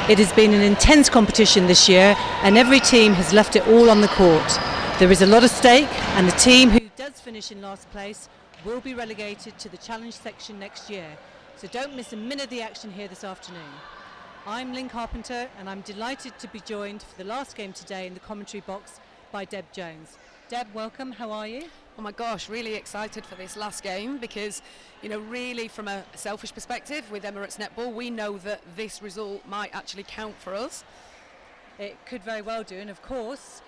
It has been an intense competition this year and every team has left it all on the court. There is a lot at stake and the team who does finish in last place will be relegated to the challenge section next year. So don't miss a minute of the action here this afternoon. I'm Lynn Carpenter and I'm delighted to be joined for the last game today in the commentary box by Deb Jones. Deb, welcome. How are you? Oh my gosh, really excited for this last game because, you know, really from a selfish perspective with Emirates Netball, we know that this result might actually count for us. It could very well do, and of course,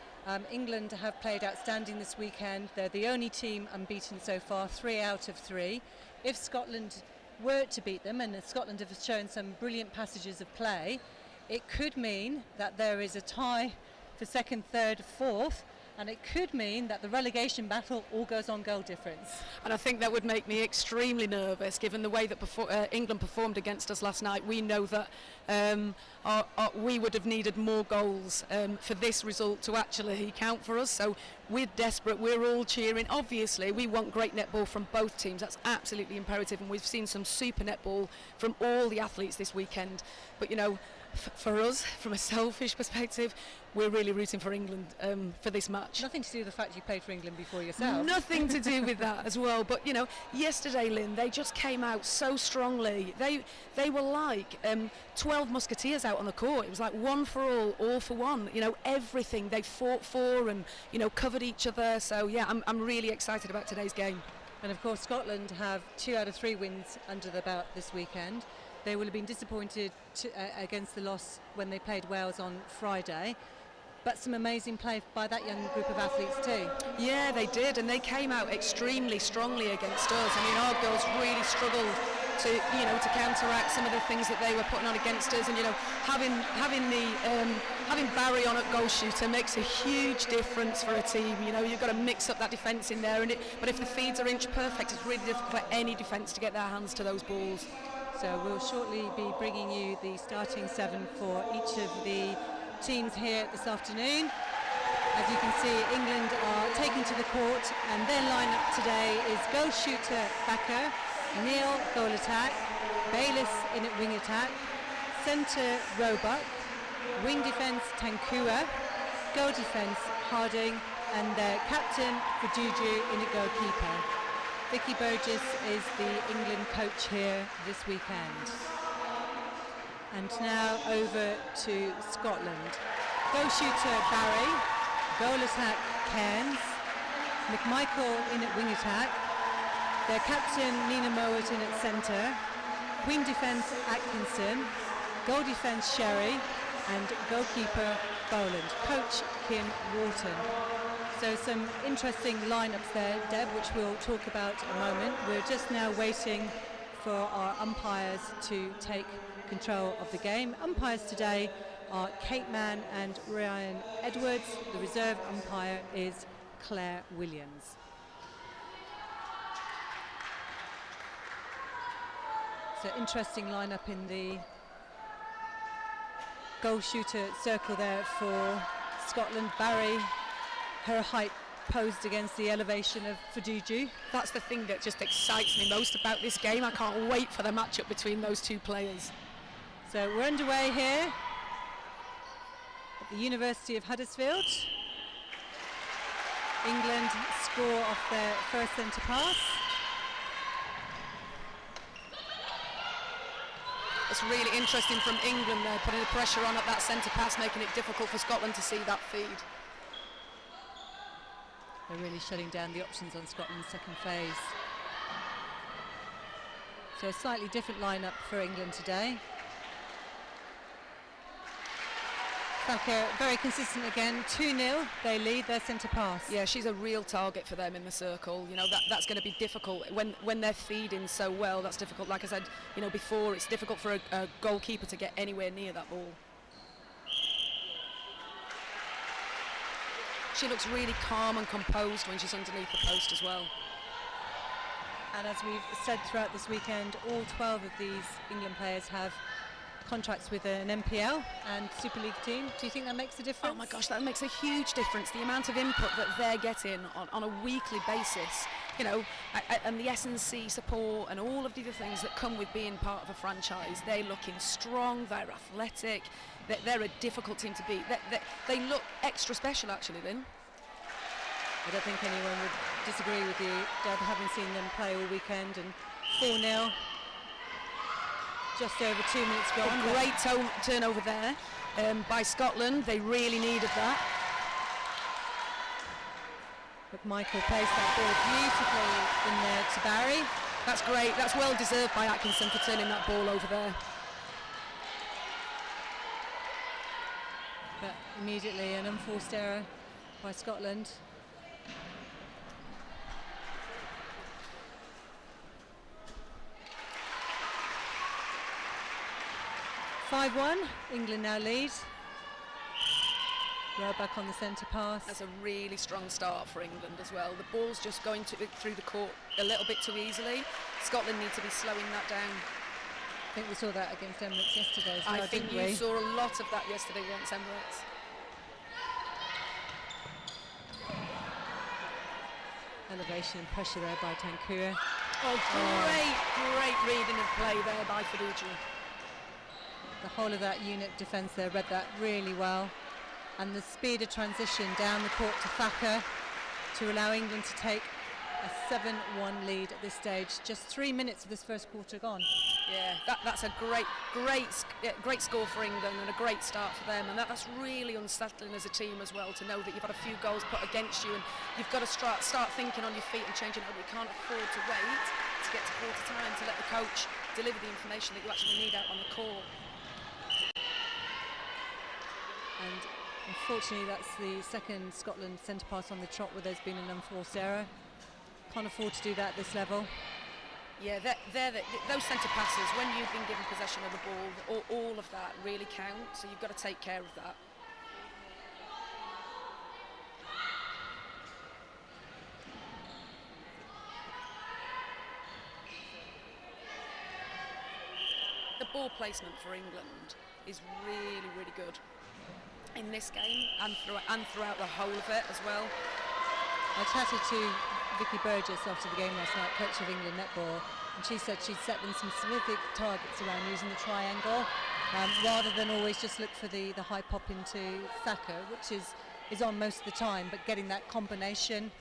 England have played outstanding this weekend. They're the only team unbeaten so far, 3 out of 3. If Scotland were to beat them, and Scotland have shown some brilliant passages of play, it could mean that there is a tie for second, third, fourth, and it could mean that the relegation battle all goes on goal difference. And I think that would make me extremely nervous given the way that England performed against us last night. We know that we would have needed more goals for this result to actually count for us, so we're desperate, we're all cheering. Obviously we want great netball from both teams, that's absolutely imperative, and we've seen some super netball from all the athletes this weekend, but you know, for us, from a selfish perspective, we're really rooting for England for this match. Nothing to do with the fact you played for England before yourself. Nothing to do with that as well. But you know, yesterday, Lynn, they just came out so strongly. They were like 12 musketeers out on the court. It was like one for all for one. You know, everything they fought for and you know covered each other. So yeah, I'm really excited about today's game. And of course, Scotland have 2 out of 3 wins under the belt this weekend. They will have been disappointed against the loss when they played Wales on Friday, but some amazing play by that young group of athletes too. Yeah, they did, and they came out extremely strongly against us. I mean, our girls really struggled to counteract some of the things that they were putting on against us, and you know, having Barry on at goal shooter makes a huge difference for a team. You know, you've got to mix up that defence in there, but if the feeds are inch perfect, it's really difficult for any defence to get their hands to those balls. So we'll shortly be bringing you the starting 7 for each of the teams here this afternoon. As you can see, England are taking to the court and their lineup today is goal shooter Backer, Neil goal attack, Bayliss in at wing attack, centre Roebuck, wing defence Tankua, goal defence Harding, and their captain Faduju in at goalkeeper. Vicky Burgess is the England coach here this weekend. And now over to Scotland. Goal shooter Barry, goal attack Cairns, McMichael in at wing attack, their captain Nina Mowat in at centre, wing defence Atkinson, goal defence Sherry, and goalkeeper Boland. Coach Kim Wharton. So some interesting lineups there, Deb, which we'll talk about in a moment. We're just now waiting for our umpires to take control of the game. Umpires today are Kate Mann and Ryan Edwards. The reserve umpire is Claire Williams. So interesting lineup in the goal shooter circle there for Scotland. Barry, her height posed against the elevation of Faduju. That's the thing that just excites me most about this game. I can't wait for the matchup between those two players. So we're underway here at the University of Huddersfield. England score off their first centre pass. It's really interesting from England there, putting the pressure on at that centre pass, making it difficult for Scotland to see that feed. They're really shutting down the options on Scotland's second phase. So a slightly different lineup for England today. Thacker very consistent again, 2-0, they lead their centre pass. Yeah, she's a real target for them in the circle. You know, that's going to be difficult when they're feeding so well. That's difficult. Like I said, you know, before, it's difficult for a goalkeeper to get anywhere near that ball. She looks really calm and composed when she's underneath the post as well. And as we've said throughout this weekend, all 12 of these England players have contracts with an NPL and Super League team. Do you think that makes a difference? Oh my gosh, that makes a huge difference. The amount of input that they're getting on a weekly basis, you know, and the S&C support and all of the other things that come with being part of a franchise. They're looking strong, they're athletic, they're a difficult team to beat. They look extra special, actually, Lynn. I don't think anyone would disagree with you, Deb, having seen them play all weekend. And 4-0, just over 2 minutes gone. A great turnover there by Scotland. They really needed that. But Michael placed that ball beautifully in there to Barry. That's great. That's well deserved by Atkinson for turning that ball over there. But immediately an unforced error by Scotland. England now lead. Roebuck on the centre pass. That's a really strong start for England as well. The ball's just going through the court a little bit too easily. Scotland need to be slowing that down. I think we saw that against Emirates yesterday as well, I think you saw a lot of that yesterday against Emirates. Elevation and pressure there by Tankua. Great reading of play there by Fiduci. The whole of that unit defence there read that really well. And the speed of transition down the court to Thacker to allow England to take a 7-1 lead at this stage. Just 3 minutes of this first quarter gone. Yeah, that's a great score for England and a great start for them. And that's really unsettling as a team as well, to know that you've had a few goals put against you and you've got to start thinking on your feet and changing it. You can't afford to wait to get to quarter time to let the coach deliver the information that you actually need out on the court. And unfortunately, that's the second Scotland centre pass on the trot where there's been an unforced error. Can't afford to do that at this level. Yeah, those centre passes, when you've been given possession of the ball, all of that really counts, so you've got to take care of that. The ball placement for England is really, really good in this game and throughout the whole of it as well. I chatted to Vicky Burgess after the game last night, coach of England Netball, and she said she'd set them some specific targets around using the triangle, rather than always just look for the high pop into Thacker, which is on most of the time, but getting that combination.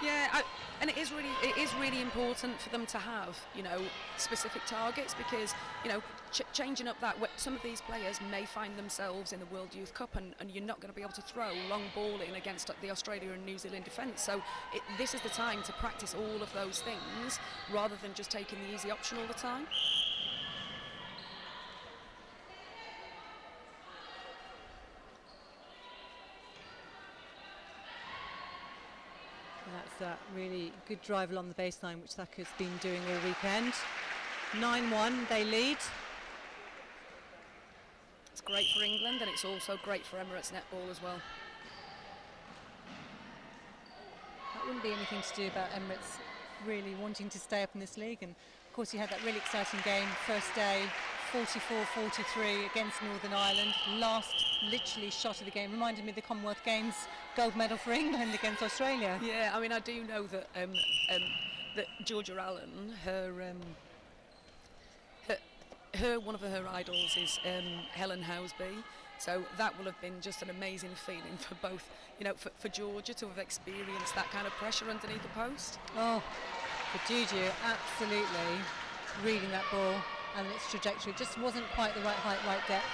Yeah, and it is really important for them to have, you know, specific targets, because, you know, changing up that, some of these players may find themselves in the World Youth Cup and you're not going to be able to throw long ball in against the Australia and New Zealand defence. So this is the time to practice all of those things rather than just taking the easy option all the time. That's that really good drive along the baseline, which Thacker's been doing all weekend. 9-1, they lead. It's great for England, and it's also great for Emirates Netball as well. That wouldn't be anything to do about Emirates really wanting to stay up in this league. And of course you had that really exciting game, first day, 44-43 against Northern Ireland. Last literally shot of the game. Reminded me of the Commonwealth Games gold medal for England against Australia. Yeah, I mean, I do know that that Georgia Allen, one of her idols is Helen Housby. So that will have been just an amazing feeling for both, you know, for Georgia to have experienced that kind of pressure underneath the post. Oh, for Juju, absolutely reading that ball and its trajectory. Just wasn't quite the right height, right depth.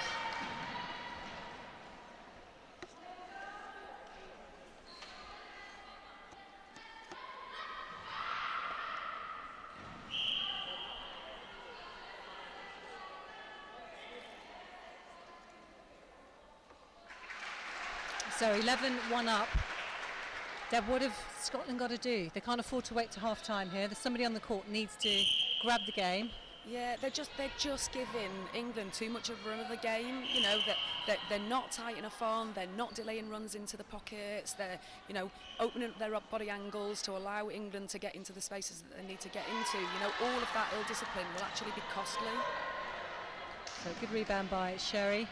So 11-1 up. Deb, what have Scotland got to do? They can't afford to wait to half time here. There's somebody on the court needs to grab the game. Yeah, they're just giving England too much of a run of the game. You know, that they're not tight enough on. They're not delaying runs into the pockets. They're, you know, opening up their up body angles to allow England to get into the spaces that they need to get into. You know, all of that ill discipline will actually be costly. So good rebound by Sherry.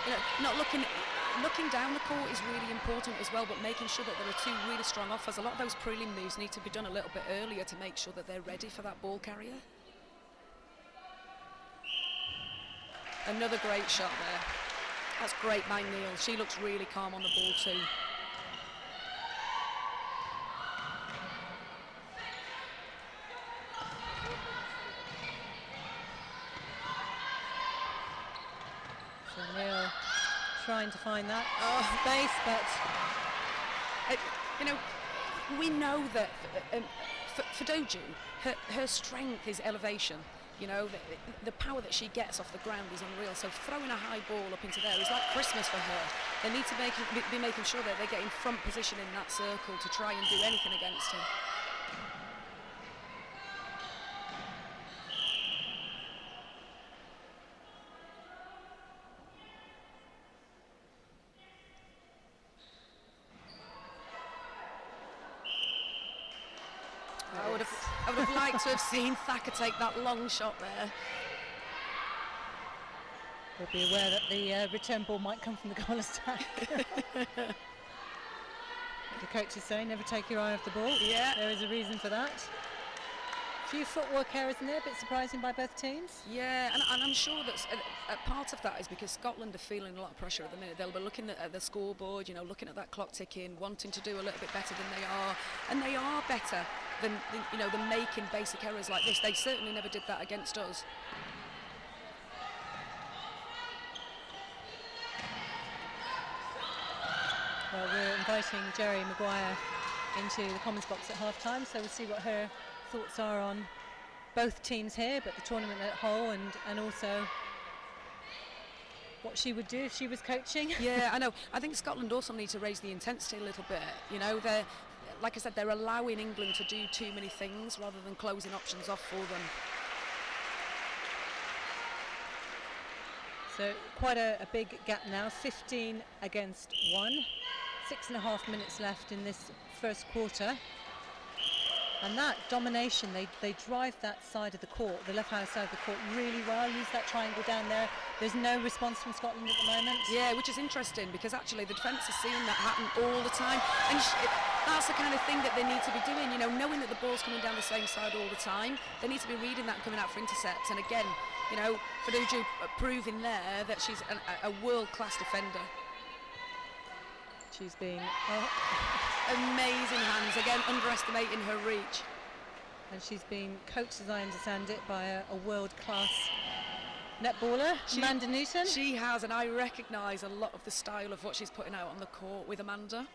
You know, not looking down the court is really important as well, but making sure that there are two really strong offers. A lot of those prelim moves need to be done a little bit earlier to make sure that they're ready for that ball carrier. Another great shot there. That's great by Neil. She looks really calm on the ball too. So Neil trying to find that space, but you know, we know that for Doju, her strength is elevation. You know, the power that she gets off the ground is unreal. So throwing a high ball up into there is like Christmas for her. They need to be making sure that they get in front position in that circle to try and do anything against him. I would have liked to have seen Thacker take that long shot there. We'll be aware that the return ball might come from the goal attack. The coach is saying never take your eye off the ball. Yeah. There is a reason for that. A few footwork errors in there, a bit surprising by both teams. Yeah, and I'm sure that part of that is because Scotland are feeling a lot of pressure at the minute. They'll be looking at the scoreboard, you know, looking at that clock ticking, wanting to do a little bit better than they are. And they are better than making basic errors like this. They certainly never did that against us. Well, we're inviting Jerry Maguire into the comments box at half-time, so we'll see what her thoughts are on both teams here, but the tournament at whole, and also what she would do if she was coaching. Yeah, I know. I think Scotland also need to raise the intensity a little bit. You know, they're, like I said, they're allowing England to do too many things rather than closing options off for them. So quite a big gap now, 15 against 1. 6.5 minutes left in this first quarter. And that domination, they drive that side of the court, the left-hand side of the court, really well. Use that triangle down there. There's no response from Scotland at the moment. Yeah, which is interesting because actually the defence is seeing that happen all the time. And that's the kind of thing that they need to be doing, you know, knowing that the ball's coming down the same side all the time. They need to be reading that and coming out for intercepts. And again, you know, Faduju proving there that she's a world-class defender. She's been amazing hands, again underestimating her reach. And she's been coached, as I understand it, by a world-class netballer, Amanda Newton. She has, and I recognise a lot of the style of what she's putting out on the court with Amanda.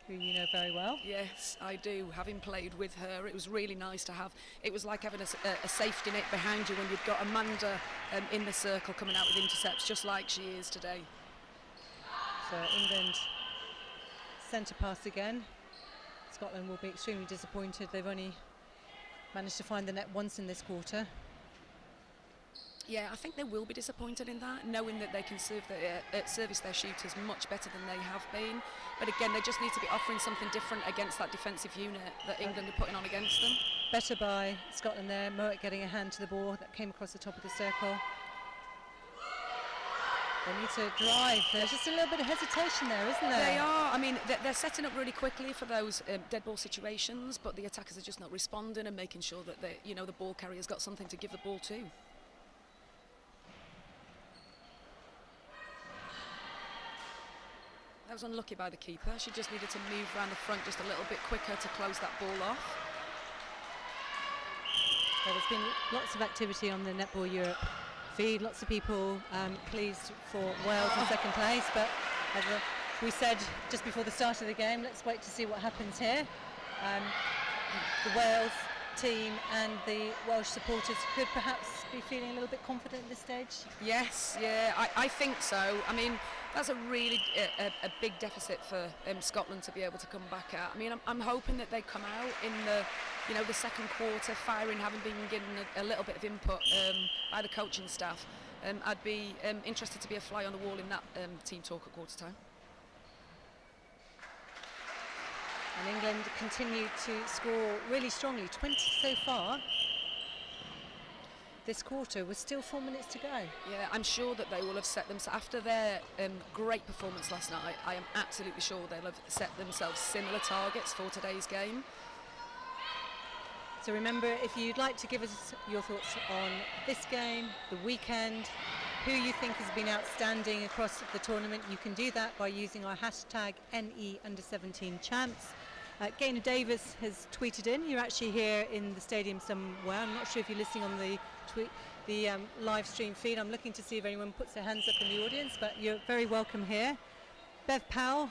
Who you know very well. Yes, I do, having played with her. It was really nice to have, it was like having a safety net behind you when you've got Amanda in the circle coming out with intercepts, just like she is today. So England centre pass again. Scotland will be extremely disappointed. They've only managed to find the net once in this quarter. Yeah, I think they will be disappointed in that, knowing that they can service their shooters much better than they have been. But again, they just need to be offering something different against that defensive unit that England are putting on against them. Better by Scotland there. Moet getting a hand to the ball that came across the top of the circle. They need to drive. There's just a little bit of hesitation there, isn't there? They are. I mean, they're setting up really quickly for those dead ball situations, but the attackers are just not responding and making sure that the ball carrier's got something to give the ball to. That was unlucky by the keeper. She just needed to move around the front just a little bit quicker to close that ball off. Well, there's been lots of activity on the Netball Europe feed. Lots of people pleased for Wales in second place, but as we said just before the start of the game, let's wait to see what happens here. The Wales team and the Welsh supporters could perhaps be feeling a little bit confident at this stage. Yes, yeah, I think so. I mean, that's a really a big deficit for Scotland to be able to come back at. I mean, I'm hoping that they come out in the second quarter, firing, having been given a little bit of input by the coaching staff. I'd be interested to be a fly on the wall in that team talk at quarter time. And England continue to score really strongly, 20 so far. this quarter with still 4 minutes to go. Yeah, I'm sure that they will have set themselves, after their great performance last night, I am absolutely sure they'll have set themselves similar targets for today's game. So remember, if you'd like to give us your thoughts on this game, the weekend, who you think has been outstanding across the tournament, you can do that by using our hashtag #NEUnder17Champs. Gaynor Davis has tweeted in. You're actually here in the stadium somewhere. I'm not sure if you're listening on the live stream feed. I'm looking to see if anyone puts their hands up in the audience, but you're very welcome here. Bev Powell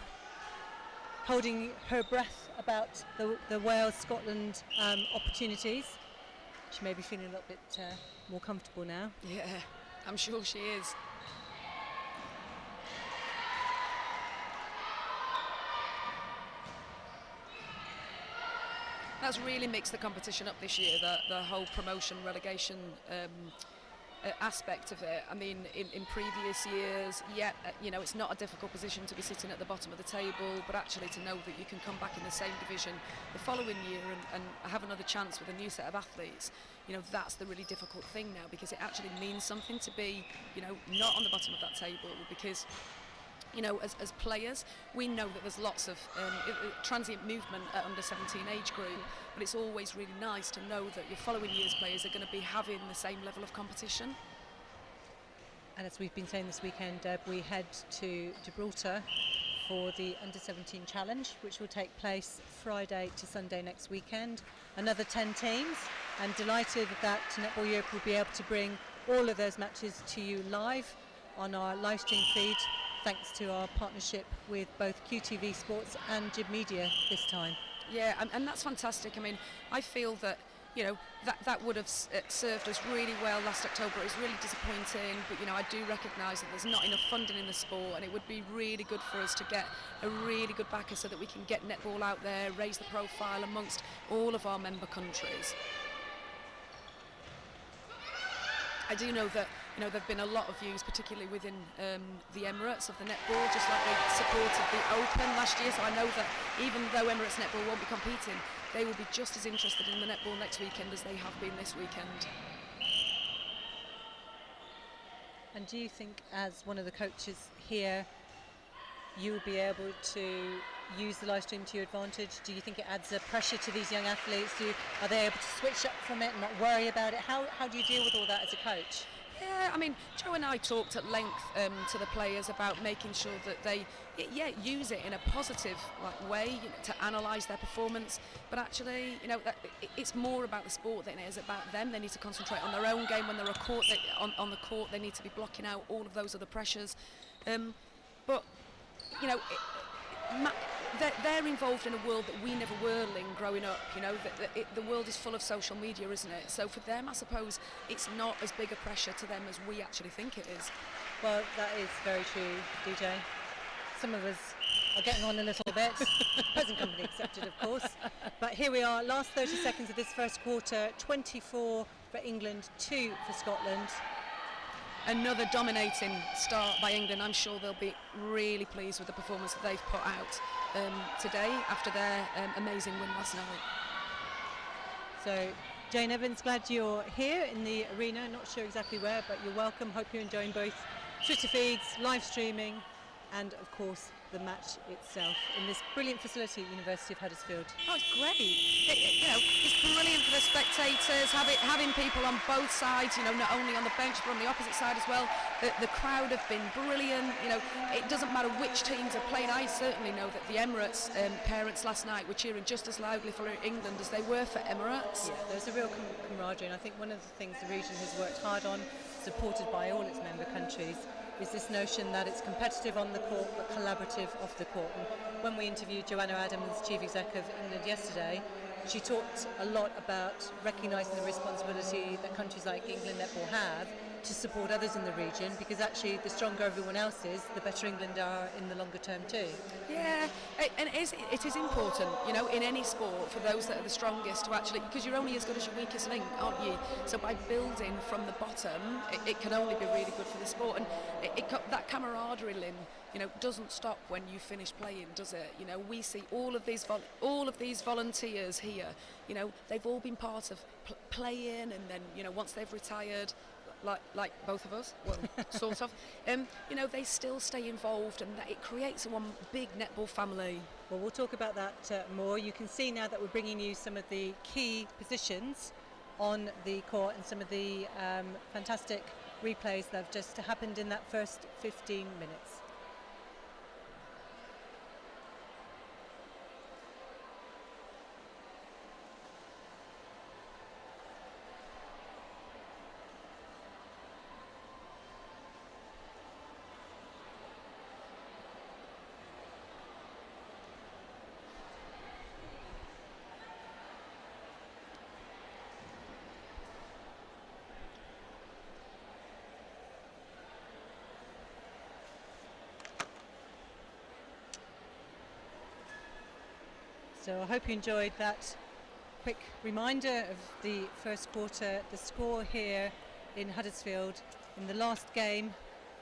holding her breath about the Wales-Scotland opportunities. She may be feeling a little bit more comfortable now. Yeah, I'm sure she is. That's really mixed the competition up this year, the whole promotion relegation aspect of it. I mean, in previous years, you know, it's not a difficult position to be sitting at the bottom of the table, but actually to know that you can come back in the same division the following year and have another chance with a new set of athletes, you know, that's the really difficult thing now, because it actually means something to be, you know, not on the bottom of that table, because, you know, as players, we know that there's lots of transient movement at under 17 age group, but it's always really nice to know that your following year's players are going to be having the same level of competition. And as we've been saying this weekend, Deb, we head to Gibraltar for the Under-17 Challenge, which will take place Friday to Sunday next weekend. Another 10 teams, and delighted that Netball Europe will be able to bring all of those matches to you live on our live stream feed, thanks to our partnership with both QTV Sports and Jib Media this time. Yeah, and that's fantastic. I mean, I feel that, you know, that would have served us really well last October. It was really disappointing, but, you know, I do recognise that there's not enough funding in the sport, and it would be really good for us to get a really good backer so that we can get netball out there, raise the profile amongst all of our member countries. I do know that, you know, there have been a lot of views, particularly within the Emirates, of the netball, just like they supported the Open last year. So I know that even though Emirates Netball won't be competing, they will be just as interested in the netball next weekend as they have been this weekend. And do you think, as one of the coaches here, you will be able to use the live stream to your advantage? Do you think it adds a pressure to these young athletes? Are they able to switch up from it and not worry about it? How do you deal with all that as a coach? Yeah, I mean, Joe and I talked at length to the players about making sure that they, use it in a positive way, you know, to analyse their performance. But actually, you know, it's more about the sport than it is about them. They need to concentrate on their own game. When they're on the court, they need to be blocking out all of those other pressures. But, you know, they're involved in a world that we never were in growing up. You know, the world is full of social media, isn't it? So for them, I suppose, it's not as big a pressure to them as we actually think it is. Well, that is very true, DJ. Some of us are getting on a little bit, present company accepted, of course. But here we are, last 30 seconds of this first quarter, 24 for England, 2 for Scotland. Another dominating start by England. I'm sure they'll be really pleased with the performance that they've put out today after their amazing win last night. So, Jane Evans, glad you're here in the arena. Not sure exactly where, but you're welcome. Hope you're enjoying both Twitter feeds, live streaming, and of course the match itself in this brilliant facility at University of Huddersfield. Oh, it's great. You know, it's brilliant for the spectators, having people on both sides, you know, not only on the bench but on the opposite side as well. The crowd have been brilliant. You know, it doesn't matter which teams are playing. I certainly know that the Emirates parents last night were cheering just as loudly for England as they were for Emirates. Yeah, there's a real camaraderie, and I think one of the things the region has worked hard on, supported by all its member countries, is this notion that it's competitive on the court but collaborative off the court. And when we interviewed Joanna Adams, Chief Exec of England, yesterday, she talked a lot about recognising the responsibility that countries like England Netball have to support others in the region, because actually the stronger everyone else is, the better England are in the longer term too. Yeah, and it is important, you know, in any sport, for those that are the strongest to actually, because you're only as good as your weakest link, aren't you? So by building from the bottom, it can only be really good for the sport, and that camaraderie, Lynn, you know, doesn't stop when you finish playing, does it? You know, we see all of these volunteers here here, you know, they've all been part of playing, and then, you know, once they've retired, like both of us, well, sort of, you know, they still stay involved, and it creates one big netball family. Well, we'll talk about that more. You can see now that we're bringing you some of the key positions on the court and some of the fantastic replays that have just happened in that first 15 minutes. So I hope you enjoyed that quick reminder of the first quarter. The score here in Huddersfield in the last game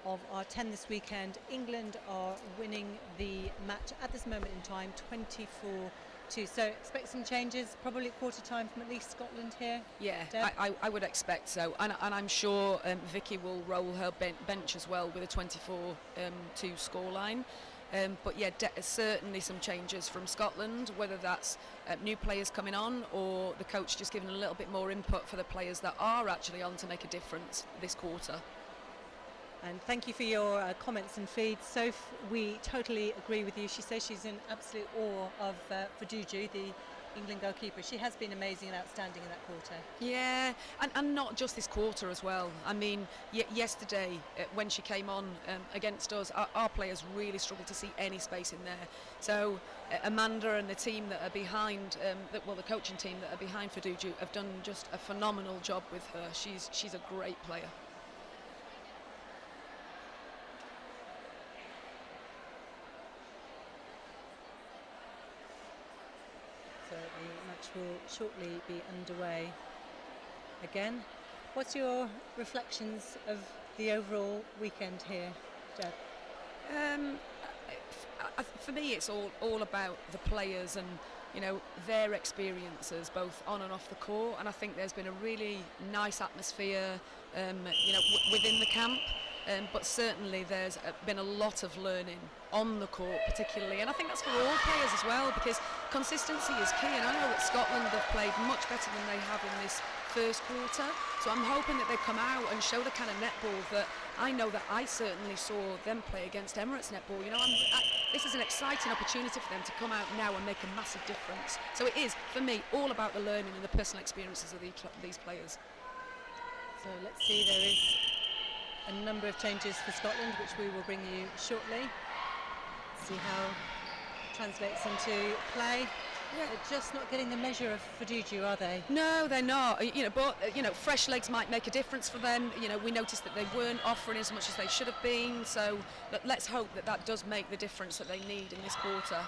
of our 10 this weekend. England are winning the match at this moment in time 24-2. So expect some changes, probably at quarter time from at least Scotland here. Yeah, I would expect so, and I'm sure Vicky will roll her bench as well with a 24-2 scoreline. But yeah, certainly some changes from Scotland, whether that's new players coming on or the coach just giving a little bit more input for the players that are actually on to make a difference this quarter. And thank you for your comments and feeds. Soph, we totally agree with you. She says she's in absolute awe of Faduju, the England goalkeeper. She has been amazing and outstanding in that quarter. Yeah, and not just this quarter as well. I mean, yesterday when she came on against us, our players really struggled to see any space in there. So Amanda and the team that are behind, the coaching team that are behind Faduju have done just a phenomenal job with her. She's a great player. So the match will shortly be underway again. What's your reflections of the overall weekend here, Deb? For me, it's all about the players and, you know, their experiences both on and off the court, and I think there's been a really nice atmosphere, you know, within the camp. But certainly there's been a lot of learning on the court particularly, and I think that's for all players as well, because consistency is key, and I know that Scotland have played much better than they have in this first quarter, so I'm hoping that they come out and show the kind of netball that I know that I certainly saw them play against Emirates netball. You know, this is an exciting opportunity for them to come out now and make a massive difference. So it is, for me, all about the learning and the personal experiences of these players. So let's see, there is a number of changes for Scotland, which we will bring you shortly. See how it translates into play. Yeah. They're just not getting the measure of Faduju, are they? No, they're not. You know, but you know, fresh legs might make a difference for them. You know, we noticed that they weren't offering as much as they should have been. So let's hope that that does make the difference that they need in this quarter.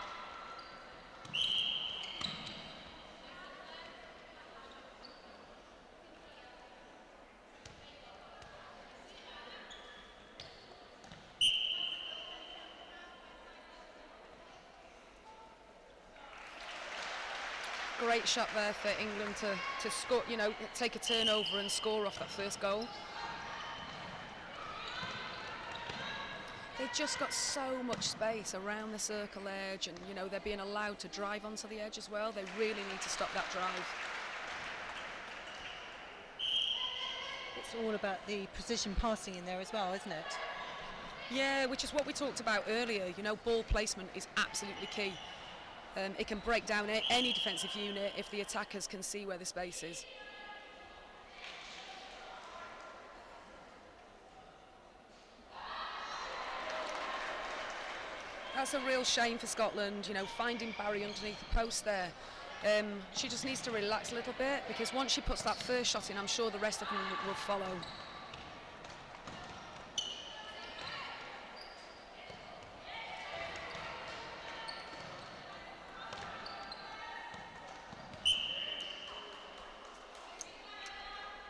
Great shot there for England to score, you know, take a turnover and score off that first goal. They've just got so much space around the circle edge, and, you know, they're being allowed to drive onto the edge as well. They really need to stop that drive. It's all about the precision passing in there as well, isn't it? Yeah, which is what we talked about earlier. You know, ball placement is absolutely key. It can break down any defensive unit if the attackers can see where the space is. That's a real shame for Scotland, you know, finding Barry underneath the post there. She just needs to relax a little bit, because once she puts that first shot in, I'm sure the rest of them will follow.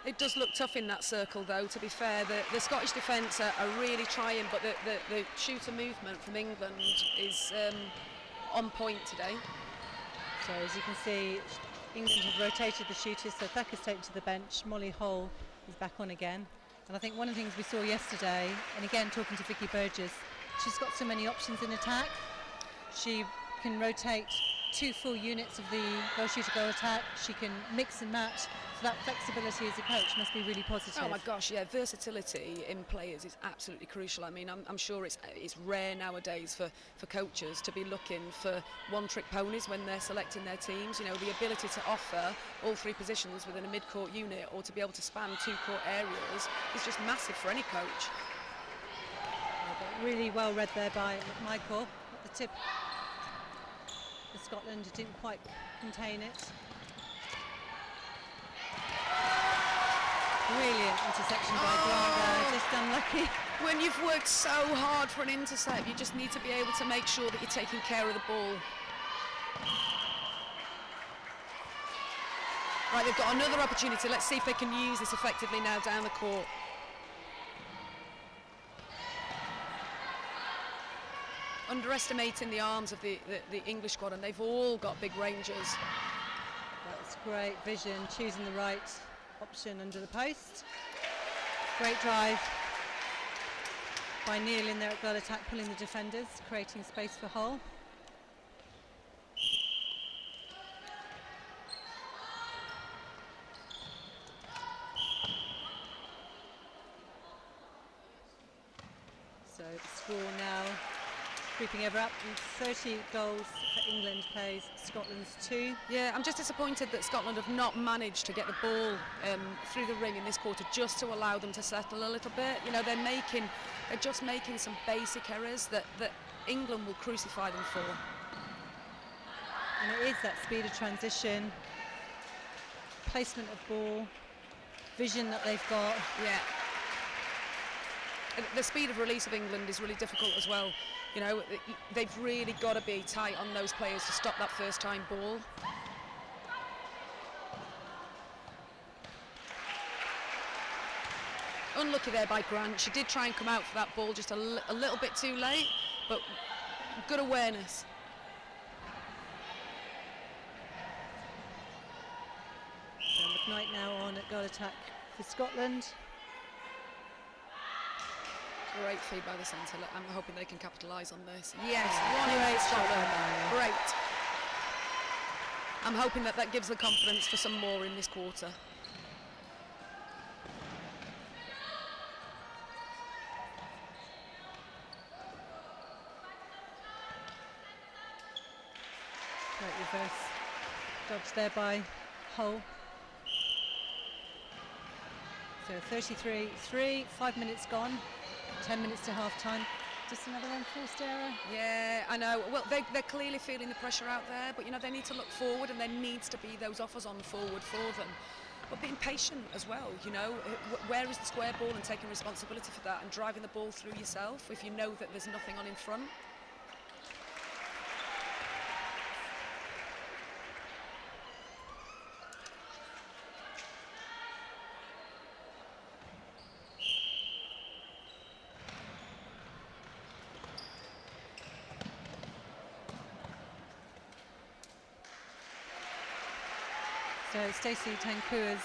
It does look tough in that circle, though, to be fair. The Scottish defence are really trying, but the shooter movement from England is on point today. So as you can see, England have rotated the shooters, so Thacker's taken to the bench, Molly Hole is back on again. And I think one of the things we saw yesterday, and again talking to Vicky Burgess, she's got so many options in attack. She can rotate 2 full units of the goal shooter goal attack. She can mix and match. So that flexibility as a coach must be really positive. Oh my gosh, yeah, versatility in players is absolutely crucial. I mean, I'm sure it's rare nowadays for coaches to be looking for one-trick ponies when they're selecting their teams. You know, the ability to offer all 3 positions within a mid-court unit, or to be able to span 2 court areas, is just massive for any coach. Really well read there by Michael at the tip. Scotland didn't quite contain it. Brilliant interception by Granda, just unlucky. When you've worked so hard for an intercept, you just need to be able to make sure that you're taking care of the ball. Right, they've got another opportunity. Let's see if they can use this effectively now down the court. Underestimating the arms of the English squad, and they've all got big rangers. That's great vision, choosing the right option under the post. Great drive by Neil in there at goal attack, pulling the defenders, creating space for Hull. So the score now creeping ever up, and 30 goals for England plays Scotland's 2. Yeah, I'm just disappointed that Scotland have not managed to get the ball through the ring in this quarter, just to allow them to settle a little bit. You know, they're just making some basic errors that England will crucify them for. And it is that speed of transition, placement of ball, vision that they've got. Yeah. The speed of release of England is really difficult as well. You know, they've really got to be tight on those players to stop that first time ball. Unlucky there by Grant. She did try and come out for that ball just a little bit too late, but good awareness. And McKnight now on at goal attack for Scotland. Great feed by the centre. I'm hoping they can capitalise on this. Yes, great shot. Great. I'm hoping that gives the confidence for some more in this quarter. Great reverse dodge there by Hull. So 33-3, 5 minutes gone. 10 minutes to half time. Just another enforced error. Yeah, I know. Well, they're clearly feeling the pressure out there, but you know, they need to look forward, and there needs to be those offers on forward for them. But being patient as well, you know, where is the square ball, and taking responsibility for that and driving the ball through yourself if you know that there's nothing on in front. So Stacey Tankua's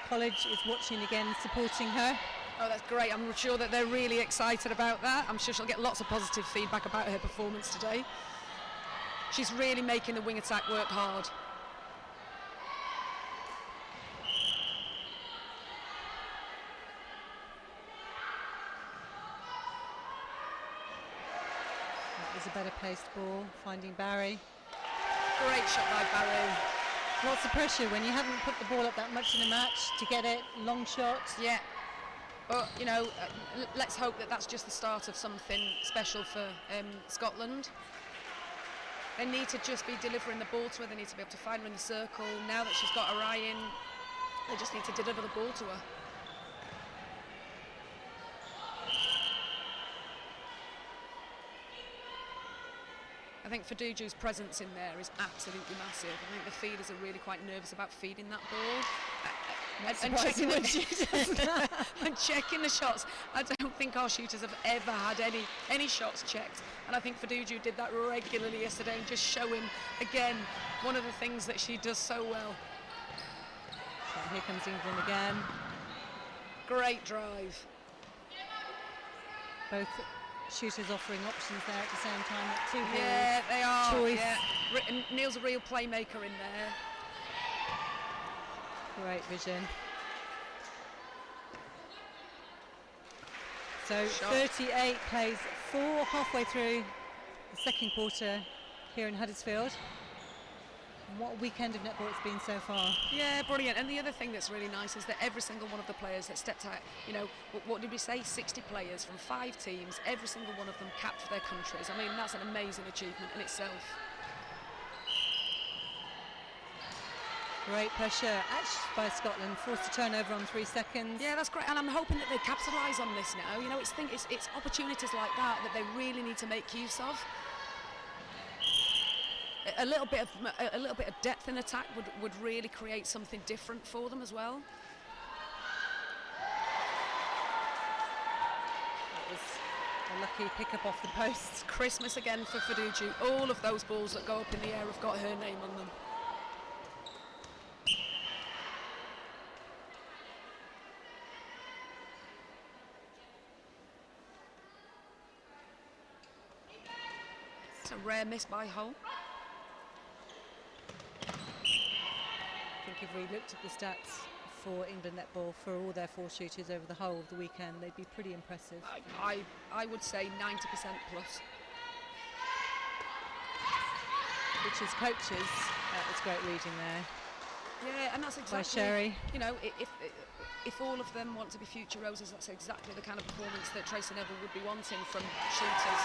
college is watching again, supporting her. Oh, that's great. I'm sure that they're really excited about that. I'm sure she'll get lots of positive feedback about her performance today. She's really making the wing attack work hard. That was a better paced ball, finding Barry. Great shot by Barry. Lots of pressure when you haven't put the ball up that much in a match to get it. Long shot. Yeah. But, you know, let's hope that that's just the start of something special for Scotland. They need to just be delivering the ball to her. They need to be able to find her in the circle. Now that she's got her eye in, they just need to deliver the ball to her. I think Faduju's presence in there is absolutely massive. I think the feeders are really quite nervous about feeding that ball. and checking and checking the shots. I don't think our shooters have ever had any shots checked, and I think Faduju did that regularly yesterday, and just showing again one of the things that she does so well. So here comes England again. Great drive. Both shooters offering options there at the same time. At 2 balls. Yeah, they are. Choice. Yeah. Neil's a real playmaker in there. Great vision. So Shot. 38 plays 4 halfway through the second quarter here in Huddersfield. And what a weekend of netball it's been so far. Yeah, brilliant. And the other thing that's really nice is that every single one of the players that stepped out, you know, what did we say? 60 players from 5 teams, every single one of them capped for their countries. I mean, that's an amazing achievement in itself. Great pressure by Scotland, forced a turnover on 3 seconds. Yeah, that's great, and I'm hoping that they capitalise on this now. You know, it's opportunities like that that they really need to make use of. A little bit of depth in attack would really create something different for them as well. That was a lucky pick-up off the posts. Christmas again for Faduju. All of those balls that go up in the air have got her name on them. It's a rare miss by Hull. I think if we looked at the stats for England netball for all their 4 shooters over the whole of the weekend, they'd be pretty impressive. I would say 90% plus. Which is coaches, that was great reading there. Yeah, and that's exactly. By Sherry. You know, if all of them want to be future roses, that's exactly the kind of performance that Tracy Neville would be wanting from shooters.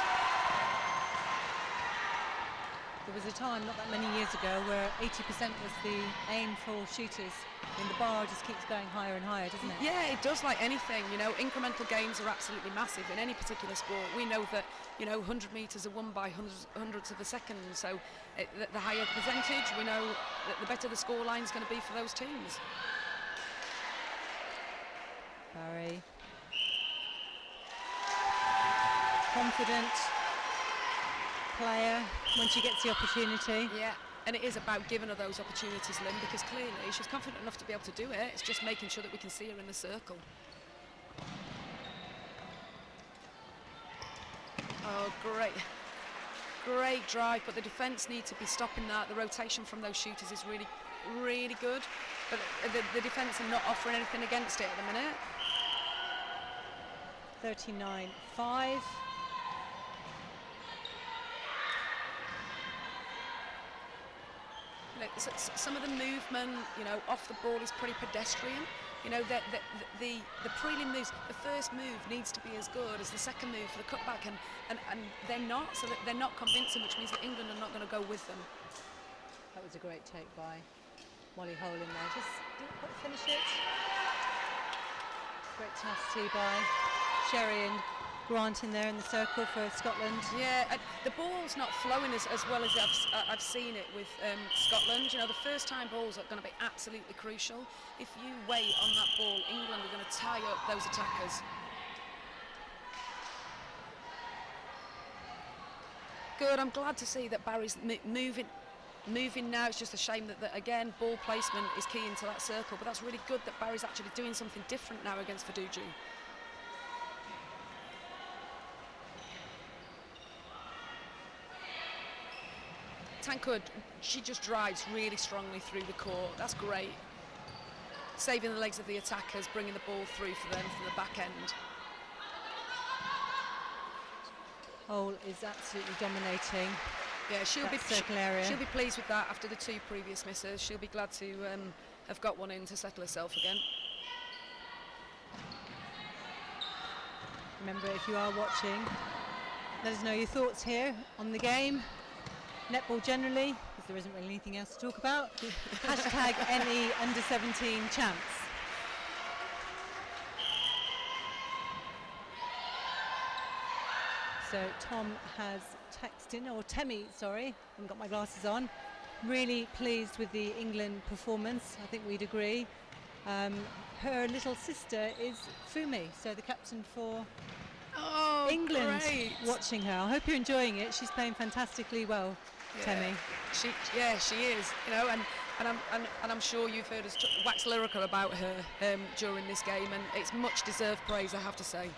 There was a time not that many years ago where 80% was the aim for shooters. I mean, the bar just keeps going higher and higher, doesn't it? Yeah, it does, like anything. You know, incremental gains are absolutely massive in any particular sport. We know that, you know, 100 metres are won by hundreds of a second. So the higher percentage, we know that the better the score line's going to be for those teams. Barry. Confident player when she gets the opportunity. Yeah, and it is about giving her those opportunities, Lynn, because clearly she's confident enough to be able to do it. It's just making sure that we can see her in the circle. Oh, great drive, but the defence need to be stopping that. The rotation from those shooters is really, really good, but the defence are not offering anything against it at the minute. 39-5. Some of the movement, you know, off the ball is pretty pedestrian. You know, the prelim moves, the first move needs to be as good as the second move for the cutback, and they're not, so that they're not convincing, which means that England are not going to go with them. That was a great take by Molly Hole in there. Just didn't quite finish it. Great tenacity by Sherry and Grant in there in the circle for Scotland. Yeah, the ball's not flowing as well as I've seen it with Scotland. You know, the first time balls are going to be absolutely crucial. If you wait on that ball, England are going to tie up those attackers. Good, I'm glad to see that Barry's moving now. It's just a shame that again, ball placement is key into that circle, but that's really good that Barry's actually doing something different now against Faduju. Tankard, she just drives really strongly through the court. That's great. Saving the legs of the attackers, bringing the ball through for them from the back end. Hole is absolutely dominating. Yeah, she'll be pleased with that after the 2 previous misses. She'll be glad to have got one in to settle herself again. Remember, if you are watching, let us know your thoughts here on the game. Netball generally, because there isn't really anything else to talk about. Hashtag any under-17 champs. So Tom has texted in, or Temi, sorry, haven't got my glasses on. Really pleased with the England performance, I think we'd agree. Her little sister is Fumi, so the captain for England. Great. Watching her. I hope you're enjoying it. She's playing fantastically well, Temi. She is. You know, and I'm sure you've heard us wax lyrical about her during this game, and it's much deserved praise, I have to say.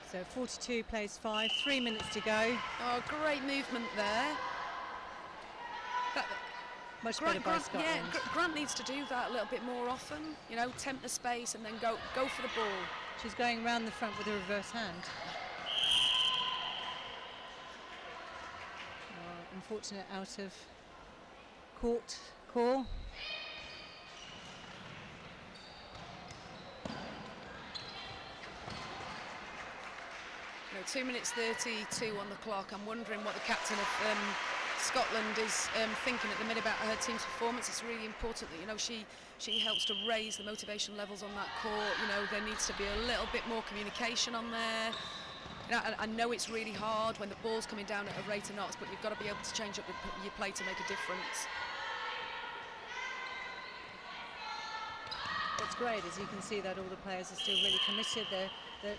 So 42 plays 5, 3 minutes to go. Oh, great movement there. Much better by Scotland. Yeah, Grant needs to do that a little bit more often. You know, tempt the space and then go for the ball. She's going round the front with a reverse hand. Unfortunate out of court call. You know, 2 minutes 32 on the clock. I'm wondering what the captain of Scotland is thinking at the minute about her team's performance. It's really important that, you know, she helps to raise the motivation levels on that court. You know, there needs to be a little bit more communication on there. You know, I know it's really hard when the ball's coming down at a rate of knots, but you've got to be able to change up your play to make a difference. What's great is you can see that all the players are still really committed. I'm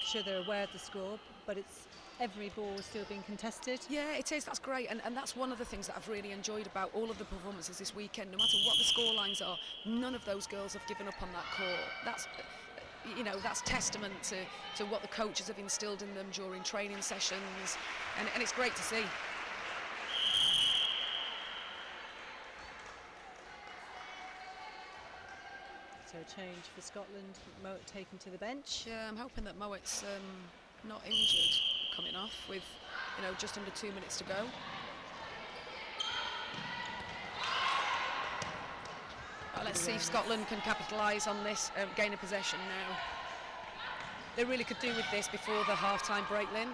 sure they're aware of the score, but it's every ball is still being contested. Yeah, it is. That's great, and that's one of the things that I've really enjoyed about all of the performances this weekend. No matter what the score lines are, none of those girls have given up on that court. That's, you know, that's testament to what the coaches have instilled in them during training sessions, and it's great to see. So a change for Scotland, Mowat taken to the bench. Yeah, I'm hoping that Mowat's not injured coming off with, you know, just under 2 minutes to go. Well, let's see if Scotland can capitalise on this gain of possession now. They really could do with this before the half-time break, Lynn.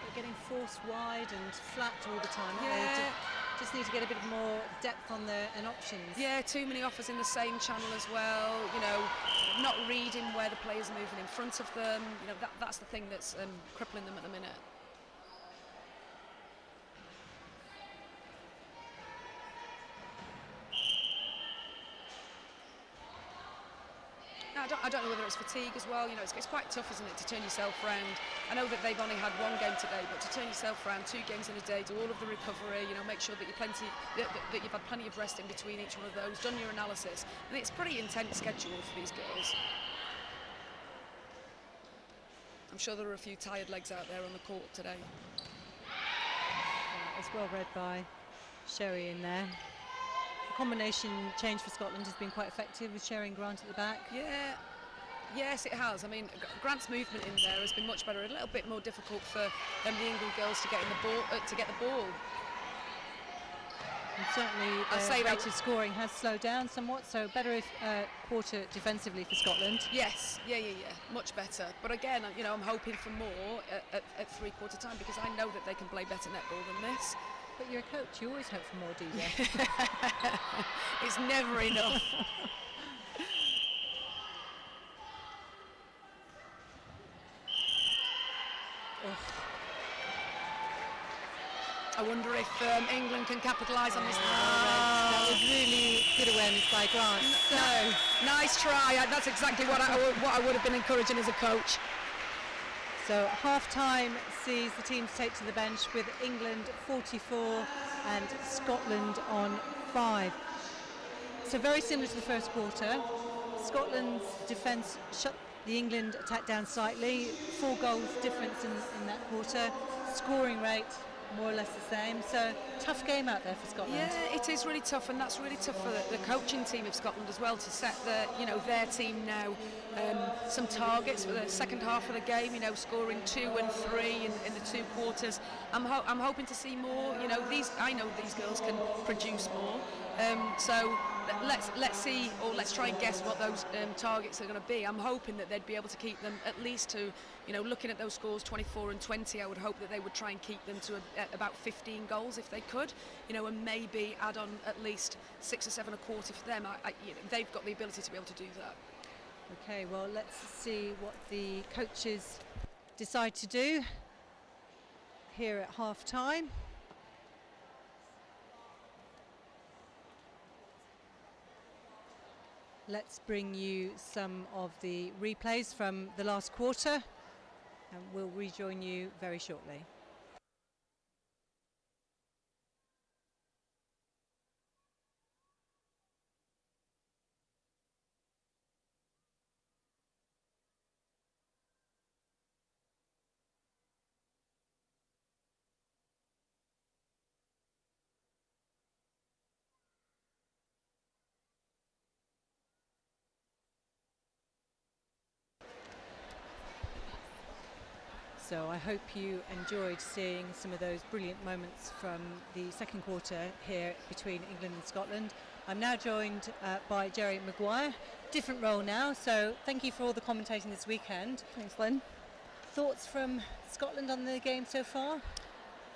They're getting forced wide and flat all the time. Yeah. Just need to get a bit more depth on there and options. Yeah, too many offers in the same channel as well. You know, not reading where the players are moving in front of them. You know, that's the thing that's crippling them at the minute. I don't know whether it's fatigue as well. You know, it's quite tough, isn't it, to turn yourself round. I know that they've only had one game today, but to turn yourself round 2 games in a day, do all of the recovery, you know, make sure that that you've had plenty of rest in between each one of those, done your analysis, and it's a pretty intense schedule for these girls. I'm sure there are a few tired legs out there on the court today. It's well read by Sherry in there. The combination change for Scotland has been quite effective with Sherry and Grant at the back. Yeah, yes it has. I mean, Grant's movement in there has been much better. A little bit more difficult for the England girls to get the ball. And certainly their rate of scoring has slowed down somewhat, so better if quarter defensively for Scotland. Yes, yeah, much better. But again, you know, I'm hoping for more at 3/4 time, because I know that they can play better netball than this. But you're a coach, you always hope for more, Dida. It's never enough. I wonder if England can capitalise on this. That was really good awareness by Grant. So nice try. That's exactly what I would have been encouraging as a coach. So half-time sees the teams take to the bench with England 44 and Scotland on 5. So very similar to the first quarter. Scotland's defence shut the England attack down slightly. 4 goals difference in that quarter. Scoring rate more or less the same. So tough game out there for Scotland. Yeah, it is really tough, and that's really tough for the coaching team of Scotland as well, to set their team now some targets for the second half of the game. You know, scoring 2 and 3 in the 2 quarters. I'm hoping to see more. You know, I know these girls can produce more. So let's see, or let's try and guess what those targets are going to be. I'm hoping that they'd be able to keep them at least to, you know, looking at those scores 24 and 20, I would hope that they would try and keep them to about 15 goals if they could, you know, and maybe add on at least 6 or 7 a quarter for them. You know, they've got the ability to be able to do that. Okay, well, let's see what the coaches decide to do here at half time. Let's bring you some of the replays from the last quarter, and we'll rejoin you very shortly. So I hope you enjoyed seeing some of those brilliant moments from the second quarter here between England and Scotland. I'm now joined by Jerry Maguire, different role now, so thank you for all the commentating this weekend. Thanks, Lynn. Thoughts from Scotland on the game so far?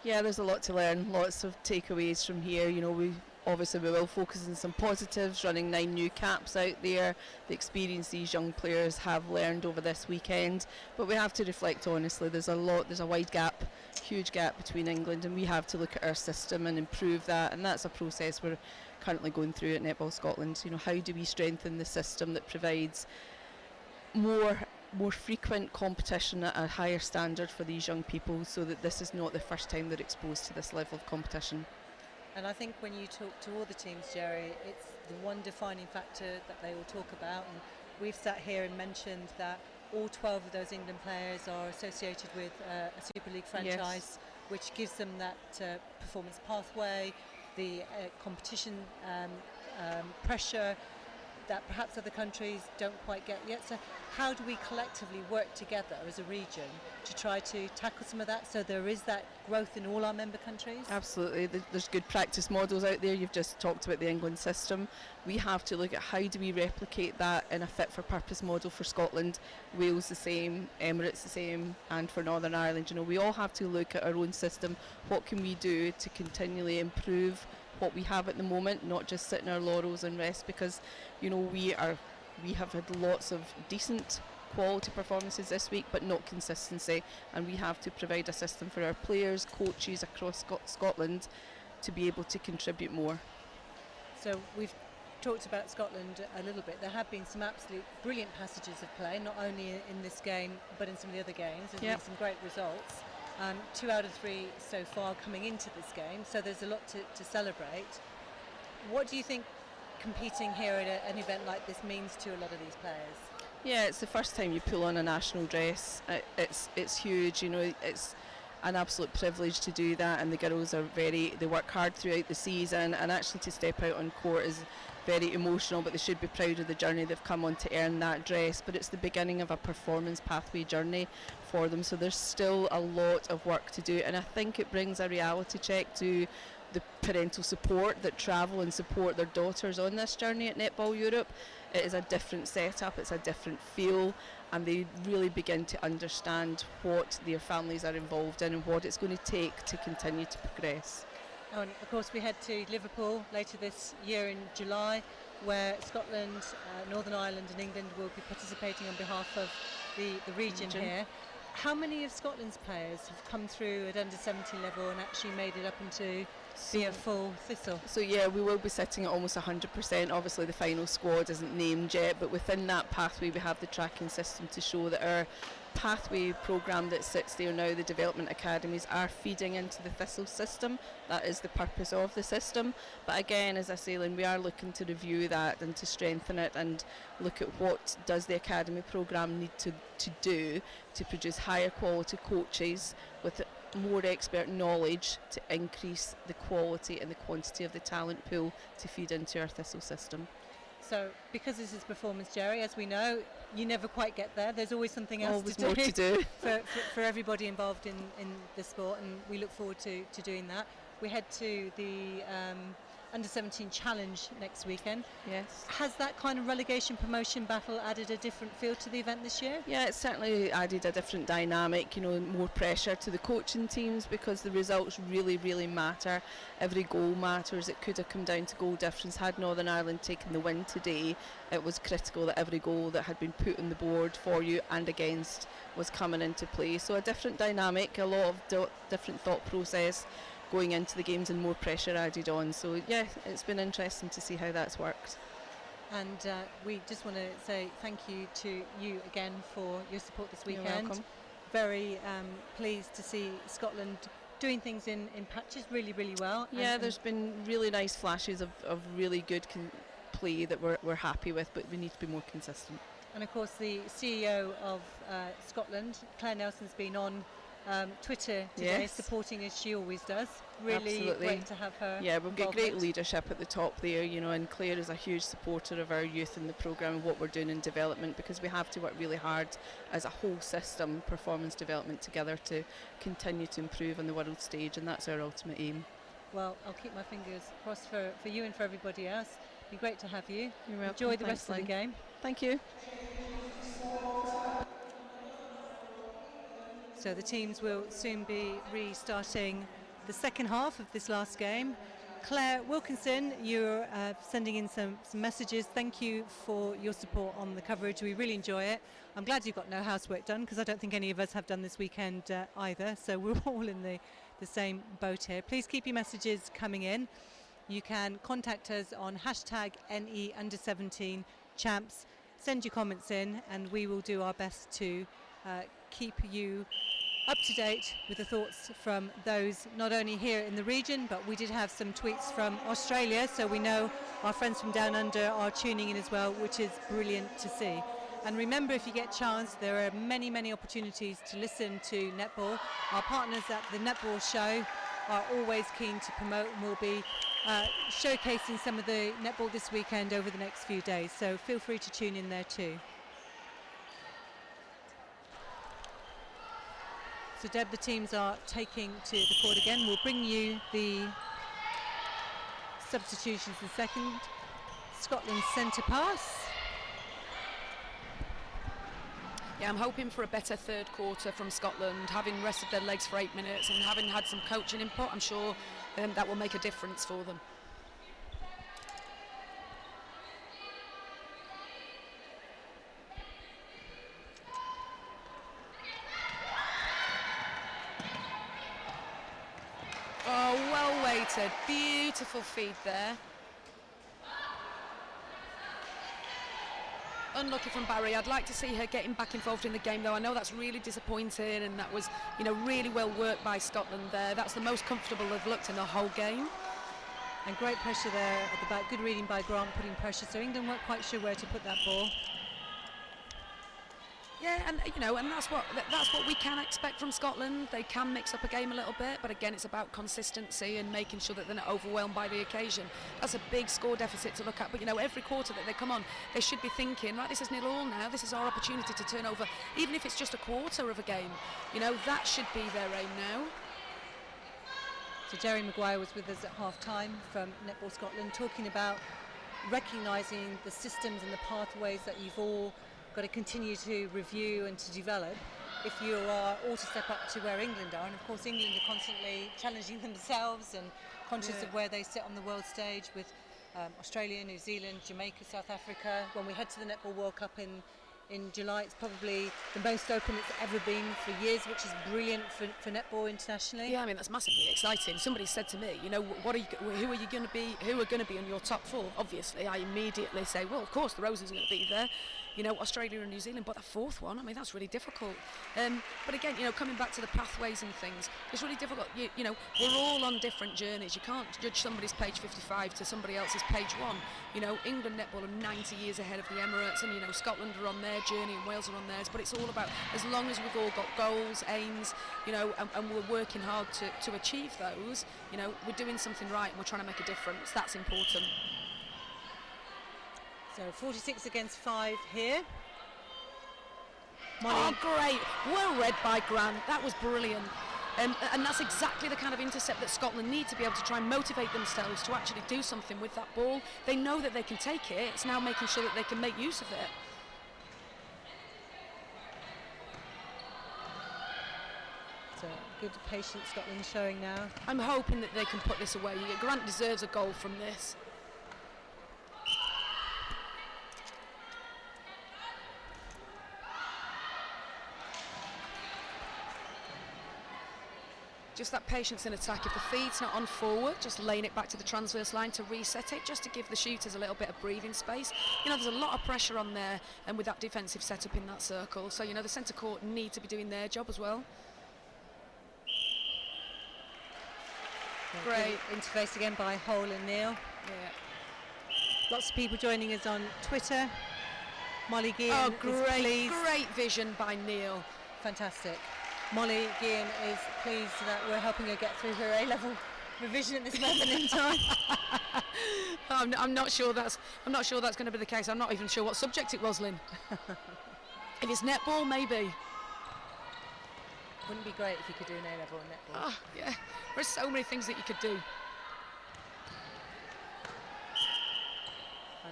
Yeah, there's a lot to learn, lots of takeaways from here. You know, we will focus on some positives, running 9 new caps out there, the experience these young players have learned over this weekend. But we have to reflect honestly, there's a wide gap, huge gap between England, and we have to look at our system and improve that, and that's a process we're currently going through at Netball Scotland. You know, how do we strengthen the system that provides more frequent competition at a higher standard for these young people, so that this is not the first time they're exposed to this level of competition. And I think when you talk to all the teams, Jerry, it's the one defining factor that they all talk about. And we've sat here and mentioned that all 12 of those England players are associated with a Super League franchise, yes, which gives them that performance pathway, the competition pressure that perhaps other countries don't quite get yet. So how do we collectively work together as a region to try to tackle some of that, so there is that growth in all our member countries? Absolutely. There's good practice models out there. You've just talked about the England system. We have to look at how do we replicate that in a fit for purpose model for Scotland. Wales the same, Emirates the same, and for Northern Ireland. You know, we all have to look at our own system. What can we do to continually improve what we have at the moment, not just sit in our laurels and rest, because you know we have had lots of decent quality performances this week, but not consistency, and we have to provide a system for our players, coaches across Scotland to be able to contribute more. So we've talked about Scotland a little bit. There have been some absolute brilliant passages of play, not only in this game but in some of the other games. There's been some great results. 2 out of 3 so far coming into this game, so there's a lot to celebrate. What do you think competing here at an event like this means to a lot of these players? Yeah, it's the first time you pull on a national dress. It's huge, you know, it's an absolute privilege to do that, and the girls they work hard throughout the season, and actually to step out on court is very emotional, but they should be proud of the journey they've come on to earn that dress. But it's the beginning of a performance pathway journey for them, so there's still a lot of work to do, and I think it brings a reality check to the parental support that travel and support their daughters on this journey at Netball Europe. It is a different setup, it's a different feel, and they really begin to understand what their families are involved in and what it's going to take to continue to progress. And of course we head to Liverpool later this year in July, where Scotland, Northern Ireland and England will be participating on behalf of the region here. How many of Scotland's players have come through at under 17 level and actually made it up into be a full thistle? So yeah, we will be sitting at almost 100%. Obviously the final squad isn't named yet, but within that pathway we have the tracking system to show that our pathway programme that sits there now, the development academies, are feeding into the thistle system. That is the purpose of the system. But again, as I say, Lynn, we are looking to review that and to strengthen it and look at what does the academy programme need to do to produce higher quality coaches with more expert knowledge to increase the quality and the quantity of the talent pool to feed into our thistle system. So because this is performance, Jerry, as we know, you never quite get there. There's always something else always more to do for everybody involved in the sport, and we look forward to doing that. We head to the under 17 challenge next weekend. Yes. Has that kind of relegation promotion battle added a different feel to the event this year? Yeah, it's certainly added a different dynamic, you know, more pressure to the coaching teams because the results really, really matter. Every goal matters. It could have come down to goal difference. Had Northern Ireland taken the win today, it was critical that every goal that had been put on the board for you and against was coming into play. So a different dynamic, a lot of different thought process going into the games and more pressure added on. So yeah, it's been interesting to see how that's worked. And we just want to say thank you to you again for your support this You're weekend. welcome. Very pleased to see Scotland doing things in patches really, really well. Yeah, there's been really nice flashes of really good play that we're happy with, but we need to be more consistent. And of course the CEO of Scotland, Claire Nelson's been on Twitter today, Yes. supporting as she always does. Really Absolutely. great to have her. Yeah, we've got great involvement. leadership at the top there, you know, and Claire is a huge supporter of our youth in the programme and what we're doing in development, because we have to work really hard as a whole system, performance development together, to continue to improve on the world stage, and that's our ultimate aim. Well, I'll keep my fingers crossed for you and for everybody else. It'd be great to have you. You're welcome. Enjoy the Thanks, rest of the Lynn. game. Thank you. So the teams will soon be restarting the second half of this last game. Claire Wilkinson, you're sending in some messages. Thank you for your support on the coverage. We really enjoy it. I'm glad you've got no housework done, because I don't think any of us have done this weekend either. So we're all in the same boat here. Please keep your messages coming in. You can contact us on hashtag NE under17 champs. Send your comments in and we will do our best to keep you up to date with the thoughts from those not only here in the region, but we did have some tweets from Australia, so we know our friends from down under are tuning in as well, which is brilliant to see. And remember, if you get a chance, there are many opportunities to listen to netball. Our partners at the Netball Show are always keen to promote, and will be showcasing some of the netball this weekend over the next few days, so feel free to tune in there too. So Deb, the teams are taking to the court again. We'll bring you the substitutions in a second. Scotland's centre pass. Yeah, I'm hoping for a better third quarter from Scotland, having rested their legs for 8 minutes and having had some coaching input. I'm sure that will make a difference for them. Oh, well weighted, beautiful feed there. Unlucky from Barry. I'd like to see her getting back involved in the game, though. I know that's really disappointing, and that was, you know, really well worked by Scotland there. That's the most comfortable they've looked in the whole game. And great pressure there at the back. Good reading by Grant, putting pressure. So England weren't quite sure where to put that ball. Yeah, and you know, and that's what we can expect from Scotland. They can mix up a game a little bit, but again, it's about consistency and making sure that they're not overwhelmed by the occasion. That's a big score deficit to look at, but you know, every quarter that they come on, they should be thinking, right, this is 0-0 now. This is our opportunity to turn over, even if it's just a quarter of a game. You know, that should be their aim now. So Jerry Maguire was with us at half-time from Netball Scotland, talking about recognising the systems and the pathways that you've all got to continue to review and to develop if you are all to step up to where England are. And of course England are constantly challenging themselves and conscious of where they sit on the world stage with Australia, New Zealand, Jamaica, South Africa. When we head to the Netball World Cup in July, it's probably the most open it's ever been for years, which is brilliant for netball internationally. Yeah, I mean, that's massively exciting. Somebody said to me, you know, who are going to be on your top four? Obviously, I immediately say, well, of course the Roses are going to be there. You know, Australia and New Zealand, but the fourth one, I mean, that's really difficult. But again, you know, coming back to the pathways and things, it's really difficult. You know, we're all on different journeys. You can't judge somebody's page 55 to somebody else's page 1. You know, England netball are 90 years ahead of the Emirates, and, you know, Scotland are on their journey and Wales are on theirs, but it's all about, as long as we've all got goals, aims, you know, and we're working hard to achieve those, you know, we're doing something right and we're trying to make a difference. That's important. So 46 against 5 here. Oh, great. Well read by Grant. That was brilliant. And that's exactly the kind of intercept that Scotland need to be able to try and motivate themselves to actually do something with that ball. They know that they can take it. It's now making sure that they can make use of it. So good patience Scotland showing now. I'm hoping that they can put this away. Grant deserves a goal from this. just that patience in attack. If the feed's not on forward, just laying it back to the transverse line to reset it, just to give the shooters a little bit of breathing space. You know, there's a lot of pressure on there, and with that defensive setup in that circle. So, you know, the centre court need to be doing their job as well. Great. Interface again by Hole and Neil. Yeah. Lots of people joining us on Twitter. Molly Guillen. Oh, great vision by Neil. Fantastic. Molly Guillen is pleased that we're helping her get through her A-level revision at this moment in time. I'm not sure that's going to be the case. I'm not even sure what subject it was, Lynn. If it's netball, maybe. Wouldn't be great if you could do an A-level in netball. Oh, yeah. There's so many things that you could do.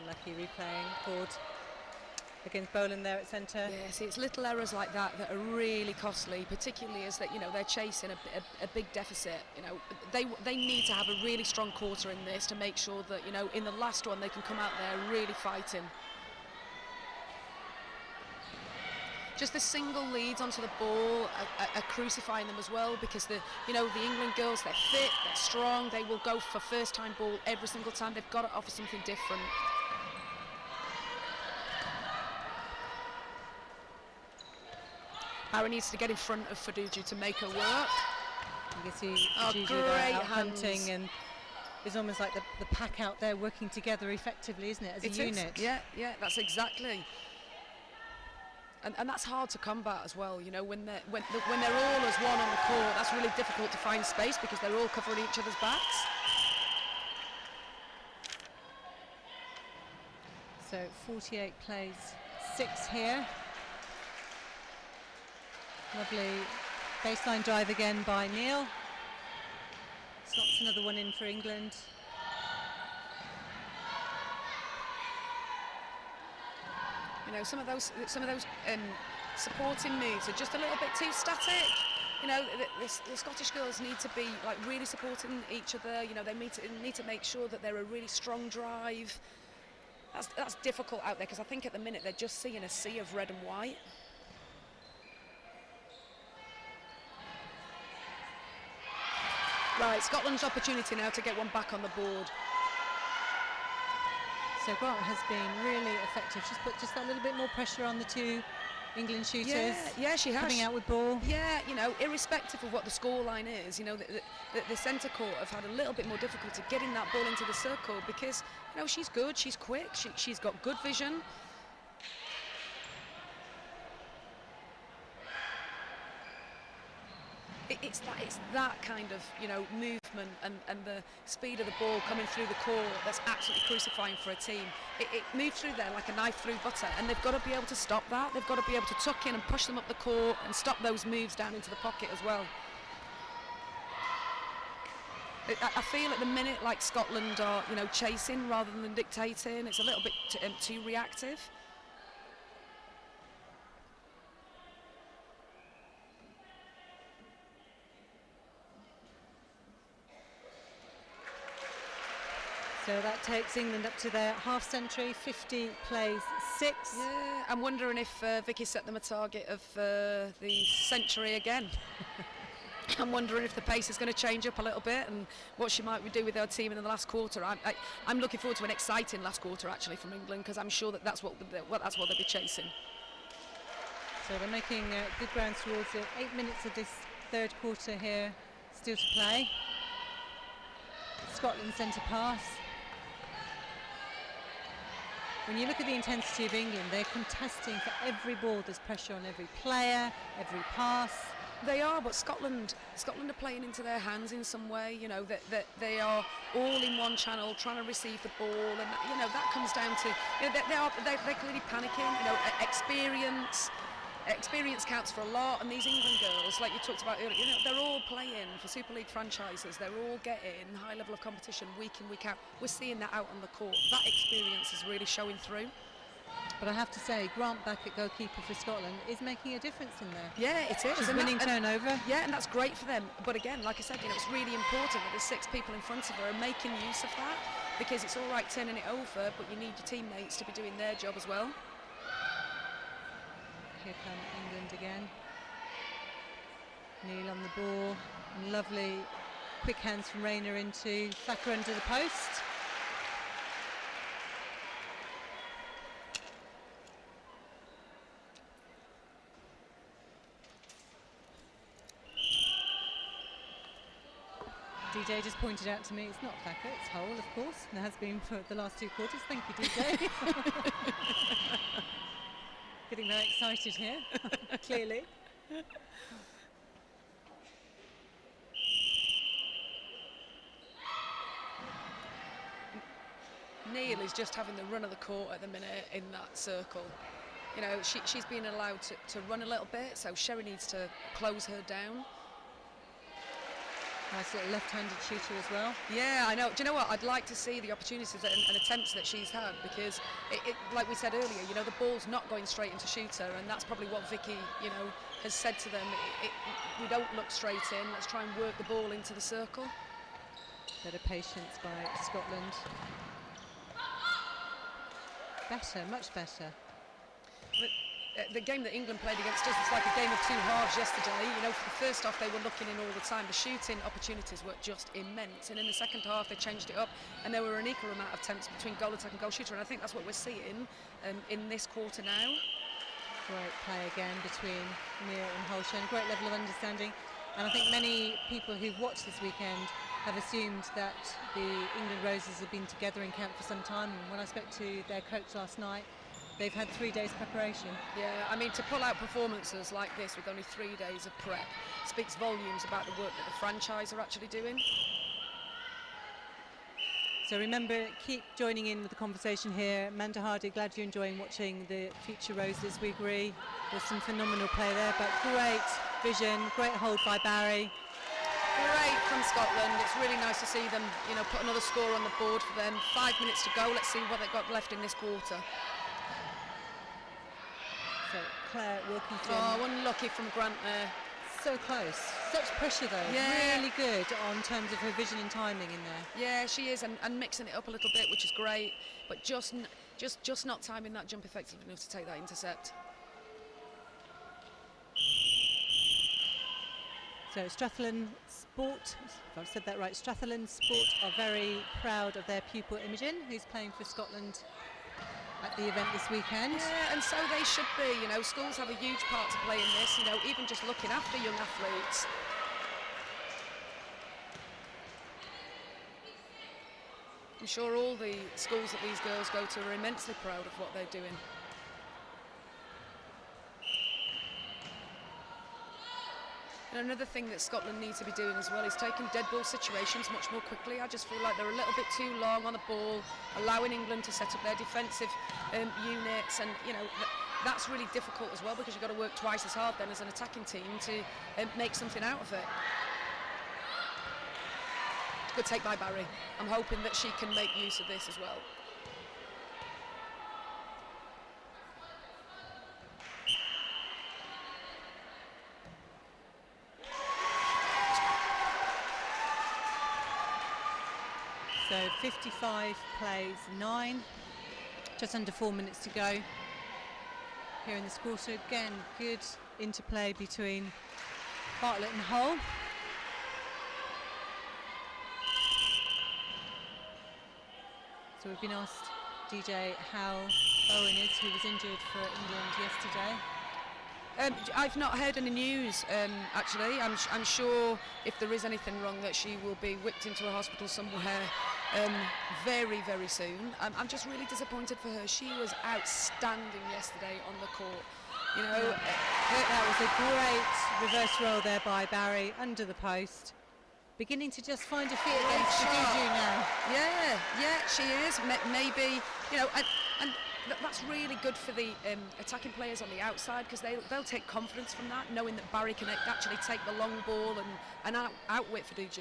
Unlucky replaying board against Boland there at centre. Yeah, see, it's little errors like that that are really costly, particularly as that, you know, they're chasing a big deficit. You know, they need to have a really strong quarter in this to make sure that, you know, in the last one they can come out there really fighting. Just the single leads onto the ball are crucifying them as well, because the England girls, they're fit, they're strong, they will go for first-time ball every single time. They've got to offer something different. Harry needs to get in front of Faduju to make her work. You can see Faduju out hunting, and it's almost like the pack out there working together effectively, isn't it, as a unit? Yeah, that's exactly. And that's hard to combat as well, you know, when they're all as one on the court. That's really difficult to find space because they're all covering each other's backs. So 48 plays 6 here. Lovely baseline drive again by Neil. Slots another one in for England. You know, some of those supporting moves are just a little bit too static. You know, the Scottish girls need to be like really supporting each other. You know, they need to make sure that they're a really strong drive. That's difficult out there because I think at the minute they're just seeing a sea of red and white. Right, Scotland's opportunity now to get one back on the board. So Grant has been really effective. She's put just that little bit more pressure on the two England shooters. Yeah, she has. Coming out with ball. Yeah, you know, irrespective of what the scoreline is, you know, the centre court have had a little bit more difficulty getting that ball into the circle because, you know, she's good, she's quick, she's got good vision. It's that kind of, you know, movement and the speed of the ball coming through the court that's absolutely crucifying for a team. It moves through there like a knife through butter, and they've got to be able to stop that. They've got to be able to tuck in and push them up the court and stop those moves down into the pocket as well. I feel at the minute like Scotland are, you know, chasing rather than dictating. It's a little bit too reactive. So that takes England up to their half century, 50 plays 6. Yeah, I'm wondering if Vicky set them a target of the century again. I'm wondering if the pace is going to change up a little bit and what she might do with her team in the last quarter. I'm looking forward to an exciting last quarter actually from England, because I'm sure that's what they'll be chasing. So they're making good ground towards it. 8 minutes of this third quarter here still to play. Scotland centre pass. When you look at the intensity of England, they're contesting for every ball. There's pressure on every player, every pass. They are, but Scotland are playing into their hands in some way. You know, that they are all in one channel trying to receive the ball, and you know that comes down to, you know, they're clearly panicking. You know, experience counts for a lot, and these England girls, like you talked about earlier, you know, they're all playing for Super League franchises. They're all getting high level of competition week in, week out. We're seeing that out on the court. That experience is really showing through. But I have to say, Grant back at goalkeeper for Scotland is making a difference in there. Yeah, it is. She's winning turnover. Yeah, and that's great for them. But again, like I said, you know, it's really important that the 6 people in front of her are making use of that, because it's all right turning it over, but you need your teammates to be doing their job as well. Here come England again. Neil on the ball, and lovely quick hands from Rayner into Thacker under the post. DJ just pointed out to me it's not Thacker, it's Hull, of course, and it has been for the last 2 quarters. Thank you, DJ. Getting very excited here, clearly. Neil is just having the run of the court at the minute in that circle. You know, she's been allowed to run a little bit, so Sherry needs to close her down. Nice little left-handed shooter as well. Yeah, I know. Do you know what? I'd like to see the opportunities and attempts that she's had, because, like we said earlier, you know, the ball's not going straight into shooter, and that's probably what Vicky, you know, has said to them. We don't look straight in. Let's try and work the ball into the circle. Better patience by Scotland. Better, much better. The game that England played against us was like a game of 2 halves yesterday. You know, for the first half they were looking in all the time. The shooting opportunities were just immense, and in the second half they changed it up, and there were an equal amount of attempts between goal attack and goal shooter, and I think that's what we're seeing in this quarter now. Great play again between Neil and Hull, showing a great level of understanding, and I think many people who've watched this weekend have assumed that the England Roses have been together in camp for some time, and when I spoke to their coach last night, they've had 3 days preparation. Yeah, I mean, to pull out performances like this with only 3 days of prep speaks volumes about the work that the franchise are actually doing. So remember, keep joining in with the conversation here. Amanda Hardy, glad you're enjoying watching the future Roses. We agree. There's some phenomenal play there, but great vision, great hold by Barry. Great from Scotland. It's really nice to see them, you know, put another score on the board for them. 5 minutes to go. Let's see what they've got left in this quarter. So Claire Wilkinson. Oh, unlucky from Grant there. So close. Such pressure though. Yeah. Really good on terms of her vision and timing in there. Yeah, she is, and mixing it up a little bit, which is great, but just not timing that jump effectively enough to take that intercept. So Strathallan Sport, if I've said that right, Strathallan Sport are very proud of their pupil Imogen, who's playing for Scotland at the event this weekend. Yeah, and so they should be. You know, schools have a huge part to play in this, you know, even just looking after young athletes. I'm sure all the schools that these girls go to are immensely proud of what they're doing. And another thing that Scotland needs to be doing as well is taking dead ball situations much more quickly. I just feel like they're a little bit too long on the ball, allowing England to set up their defensive units, and you know that's really difficult as well, because you've got to work twice as hard then as an attacking team to make something out of it. Good take by Barry. I'm hoping that she can make use of this as well. So 55 plays 9, just under 4 minutes to go here in this quarter. Again, good interplay between Bartlett and Hull. So we've been asked, DJ, how Bowen is, who was injured for England yesterday. I've not heard any news, actually. I'm sure if there is anything wrong that she will be whipped into a hospital somewhere very, very soon. I'm just really disappointed for her. She was outstanding yesterday on the court. You know, that was a great reverse roll there by Barry under the post. Beginning to just find a fit against Juju now. Yeah, she is. Maybe, you know, and that's really good for the attacking players on the outside, because they'll take confidence from that, knowing that Barry can actually take the long ball and outwit for DG.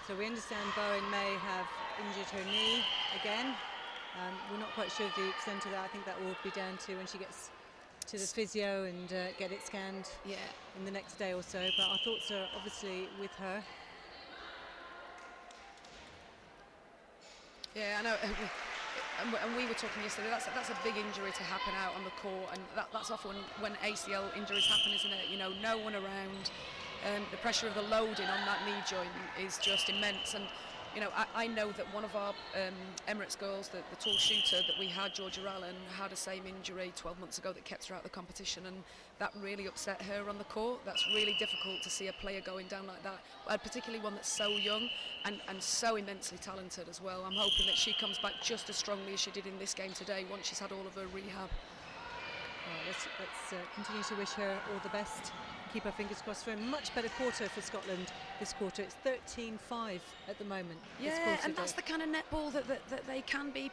So we understand Bowen may have injured her knee again. We're not quite sure of the extent of that. I think that will be down to when she gets to the physio and get it scanned in the next day or so. But our thoughts are obviously with her. Yeah, I know. and we were talking yesterday, that's a big injury to happen out on the court, and that's often when ACL injuries happen, isn't it? You know, no one around, the pressure of the loading on that knee joint is just immense. And you know, I know that one of our Emirates girls, the tall shooter that we had, Georgia Allen, had a same injury 12 months ago that kept her out of the competition, and that really upset her on the court. That's really difficult to see a player going down like that, particularly one that's so young and so immensely talented as well. I'm hoping that she comes back just as strongly as she did in this game today once she's had all of her rehab. Let's continue to wish her all the best. Keep our fingers crossed for a much better quarter for Scotland this quarter. It's 13-5 at the moment. Yeah, and that's the kind of netball that they can be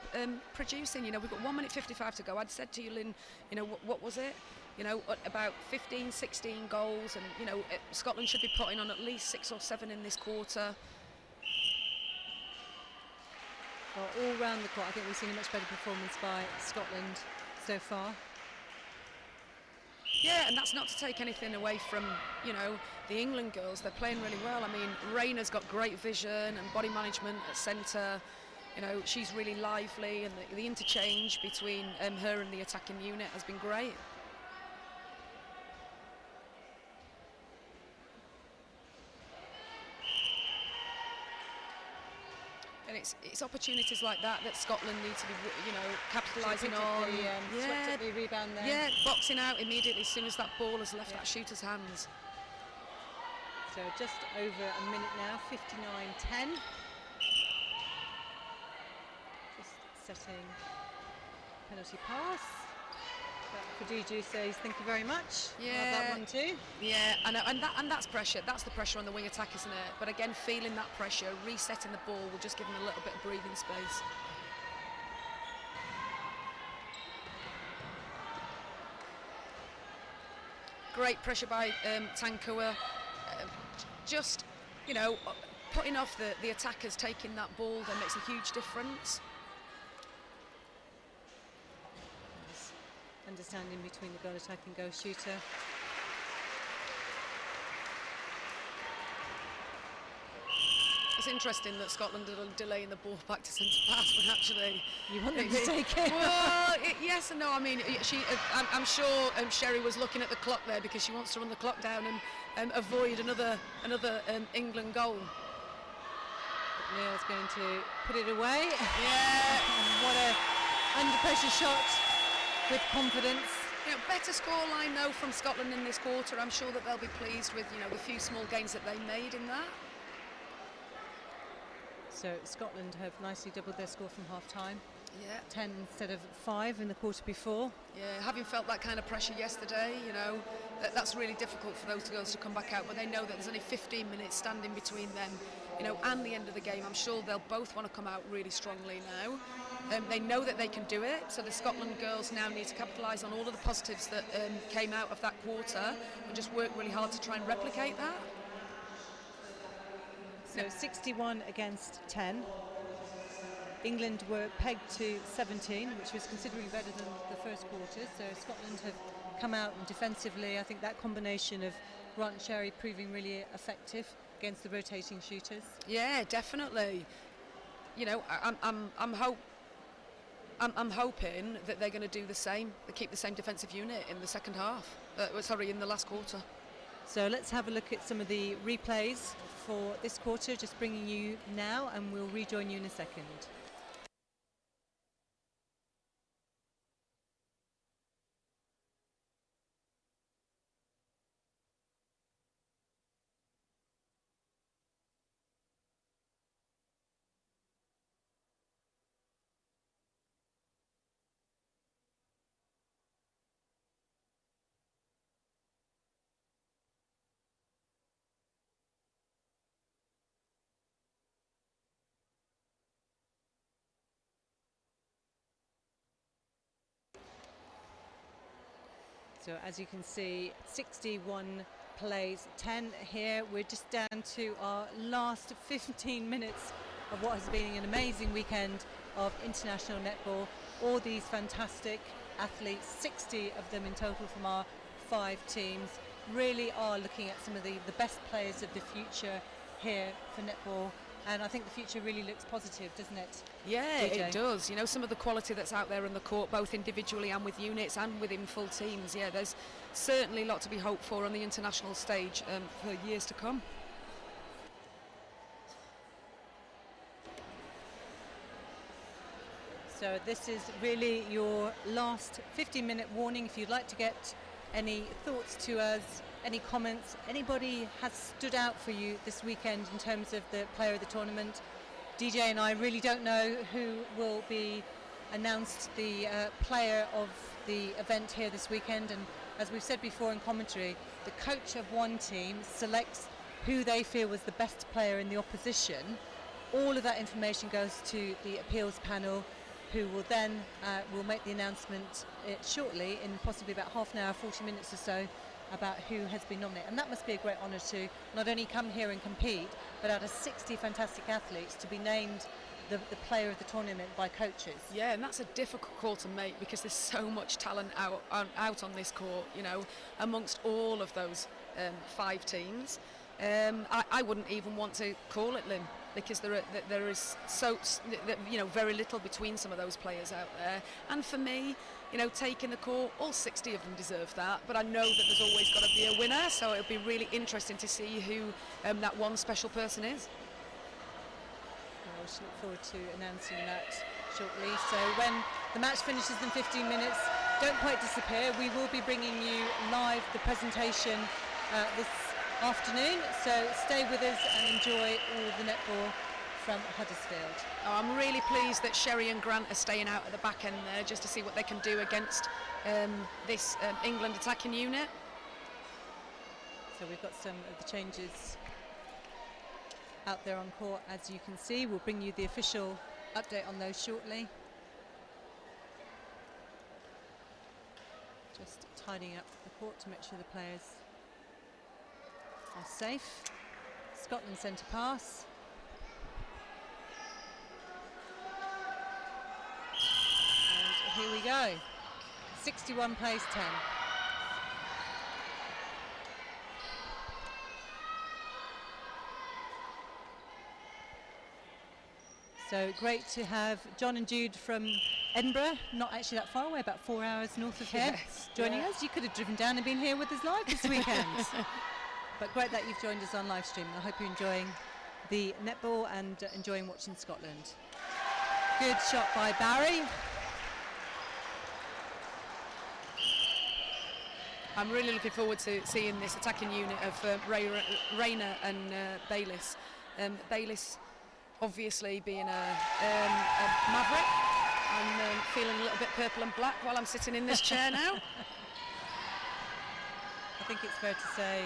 producing. You know, we've got 1 minute 55 to go. I'd said to you, Lynn, you know, what was it? You know, about 15, 16 goals, and you know, Scotland should be putting on at least 6 or 7 in this quarter. Well, all round the court, I think we've seen a much better performance by Scotland so far. Yeah, and that's not to take anything away from, you know, the England girls. They're playing really well. I mean, Raina's got great vision and body management at centre. You know, she's really lively, and the interchange between her and the attacking unit has been great. And it's opportunities like that Scotland need to be, you know, capitalising on. Swept up the rebound there. Yeah, boxing out immediately as soon as that ball has left that shooter's hands. So just over a minute now, 59-10. Just setting penalty pass. Khadiju says thank you very much. Yeah, that one too. Yeah, and that's pressure. That's the pressure on the wing attack, isn't it? But again, feeling that pressure, resetting the ball will just give them a little bit of breathing space. Great pressure by Tankua. Just, you know, putting off the attackers taking that ball, that makes a huge difference. Understanding between the goal attack and goal shooter. It's interesting that Scotland are delaying the ball back to centre pass when actually you want them to take it. Well, yes and no. I mean, I'm sure Sherry was looking at the clock there because she wants to run the clock down and avoid another England goal. Neil's going to put it away. Yeah. What a under pressure shot. With confidence. You know, better scoreline though from Scotland in this quarter. I'm sure that they'll be pleased with, you know, the few small gains that they made in that. So Scotland have nicely doubled their score from half time. Yeah. 10 instead of 5 in the quarter before. Yeah, having felt that kind of pressure yesterday, you know, that's really difficult for those girls to come back out, but they know that there's only 15 minutes standing between them, you know, and the end of the game. I'm sure they'll both want to come out really strongly now. They know that they can do it, so the Scotland girls now need to capitalise on all of the positives that came out of that quarter and just work really hard to try and replicate that. So 61 against 10. England were pegged to 17, which was considerably better than the first quarter. So Scotland have come out and defensively. I think that combination of Grant and Sherry proving really effective against the rotating shooters. Yeah, definitely. You know, I'm hoping that they're going to do the same. They keep the same defensive unit in the second half. In the last quarter. So let's have a look at some of the replays for this quarter, just bringing you now, and we'll rejoin you in a second. So as you can see, 61 plays, 10 here. We're just down to our last 15 minutes of what has been an amazing weekend of international netball. All these fantastic athletes, 60 of them in total from our 5 teams, really are looking at some of the best players of the future here for netball. and I think the future really looks positive, doesn't it? Yeah, DJ? it does. You know, some of the quality that's out there in the court, both individually and with units and within full teams. Yeah, there's certainly a lot to be hoped for on the international stage for years to come. So this is really your last 15-minute warning. If you'd like to get any thoughts to us, any comments, anybody has stood out for you this weekend in terms of the player of the tournament. DJ and I really don't know who will be announced the player of the event here this weekend, and as we've said before in commentary, the coach of one team selects who they feel was the best player in the opposition. All of that information goes to the appeals panel, who will then will make the announcement shortly, in possibly about half an hour, 40 minutes or so, about who has been nominated. And that must be a great honour to not only come here and compete, but out of 60 fantastic athletes to be named the player of the tournament by coaches. Yeah, and that's a difficult call to make because there's so much talent out on this court, you know, amongst all of those 5 teams. I wouldn't even want to call it, Lynn, because there is very little between some of those players out there. And for me, you know, taking the court, all 60 of them deserve that, but I know that there's always got to be a winner, so it'll be really interesting to see who that one special person is. I should look forward to announcing that shortly. So when the match finishes in 15 minutes, don't quite disappear. We will be bringing you live the presentation this afternoon, so stay with us and enjoy all the netball from Huddersfield. Oh, I'm really pleased that Sherry and Grant are staying out at the back end there just to see what they can do against this England attacking unit. So we've got some of the changes out there on court, as you can see. We'll bring you the official update on those shortly. Just tidying up the court to make sure the players are safe. Scotland centre pass. And here we go. 61 plays 10. So great to have John and Jude from Edinburgh, not actually that far away, about 4 hours north of here, joining us. You could have driven down and been here with us live this weekend. But great that you've joined us on live stream. I hope you're enjoying the netball and enjoying watching Scotland. Good shot by Barry. I'm really looking forward to seeing this attacking unit of Rayner and Bayliss. Bayliss obviously being a maverick. I'm feeling a little bit purple and black while I'm sitting in this chair now. I think it's fair to say,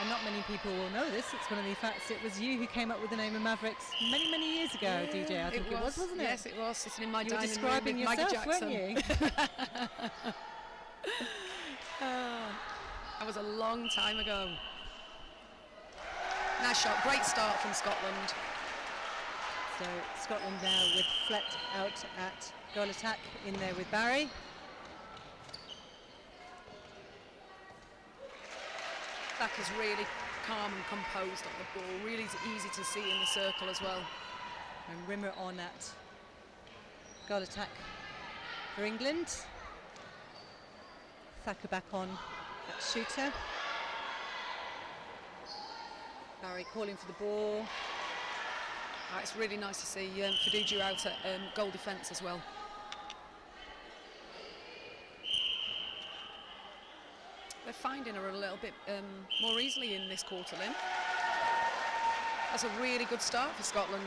and not many people will know this, it's one of the facts, it was you who came up with the name of Mavericks many, many years ago, yeah, DJ, I think it was, wasn't it? Yes, it was, sitting in my dining room with describing Maggie yourself, Jackson. weren't you? That was a long time ago. Nice shot, great start from Scotland. So Scotland now with Flett out at goal attack, in there with Barry. Back is really calm and composed on the ball, really easy to see in the circle as well. And Rimmer on at goal attack for England. Thacker back on at shooter. Barry calling for the ball. It's really nice to see Fiduju out at goal defence as well. They're finding her a little bit more easily in this quarter, Lynn. That's a really good start for Scotland.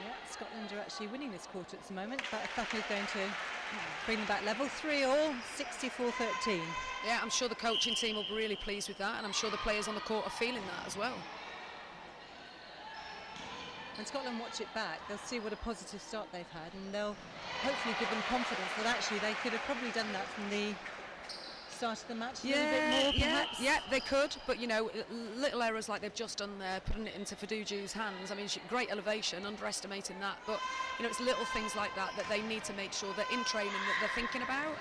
Yeah, Scotland are actually winning this quarter at the moment, but Thacker's going to bring them back level. 3-all, 64-13. Yeah, I'm sure the coaching team will be really pleased with that, and I'm sure the players on the court are feeling that as well. When Scotland watch it back, they'll see what a positive start they've had, and they'll hopefully give them confidence that actually they could have probably done that from the start of the match a little bit more, perhaps. Yeah, they could, but you know, little errors like they've just done there, putting it into Fiduju's hands. I mean, great elevation, underestimating that, but you know, it's little things like that that they need to make sure that in training that they're thinking about.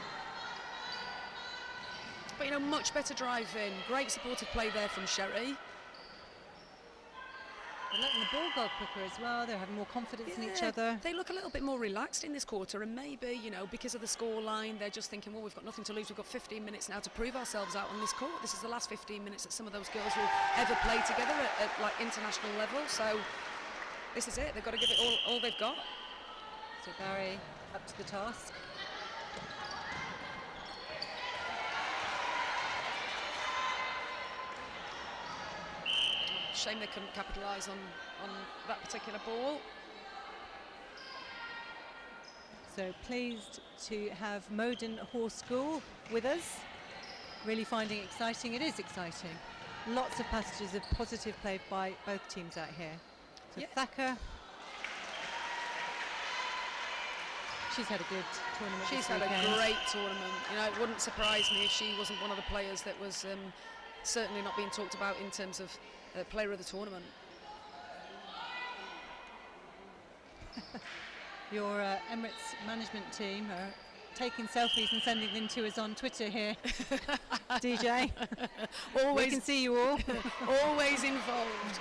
But, you know, much better drive in. Great supportive play there from Sherry. They're letting the ball go quicker as well. They're having more confidence in each other. They look a little bit more relaxed in this quarter, and maybe, you know, because of the score line, they're just thinking, well, we've got nothing to lose. We've got 15 minutes now to prove ourselves out on this court. This is the last 15 minutes that some of those girls will ever play together at like international level. So this is it. They've got to give it all they've got. So Barry up to the task. Shame they couldn't capitalise on that particular ball. So pleased to have Moden Horse School with us. Really finding it exciting. It is exciting. Lots of passages of positive play by both teams out here. So Thacker. She's had a good tournament. She's had a great tournament. You know, it wouldn't surprise me if she wasn't one of the players that was certainly not being talked about in terms of player of the tournament. Your Emirates management team are taking selfies and sending them to us on Twitter here, DJ. Always, we can see you all. Always involved.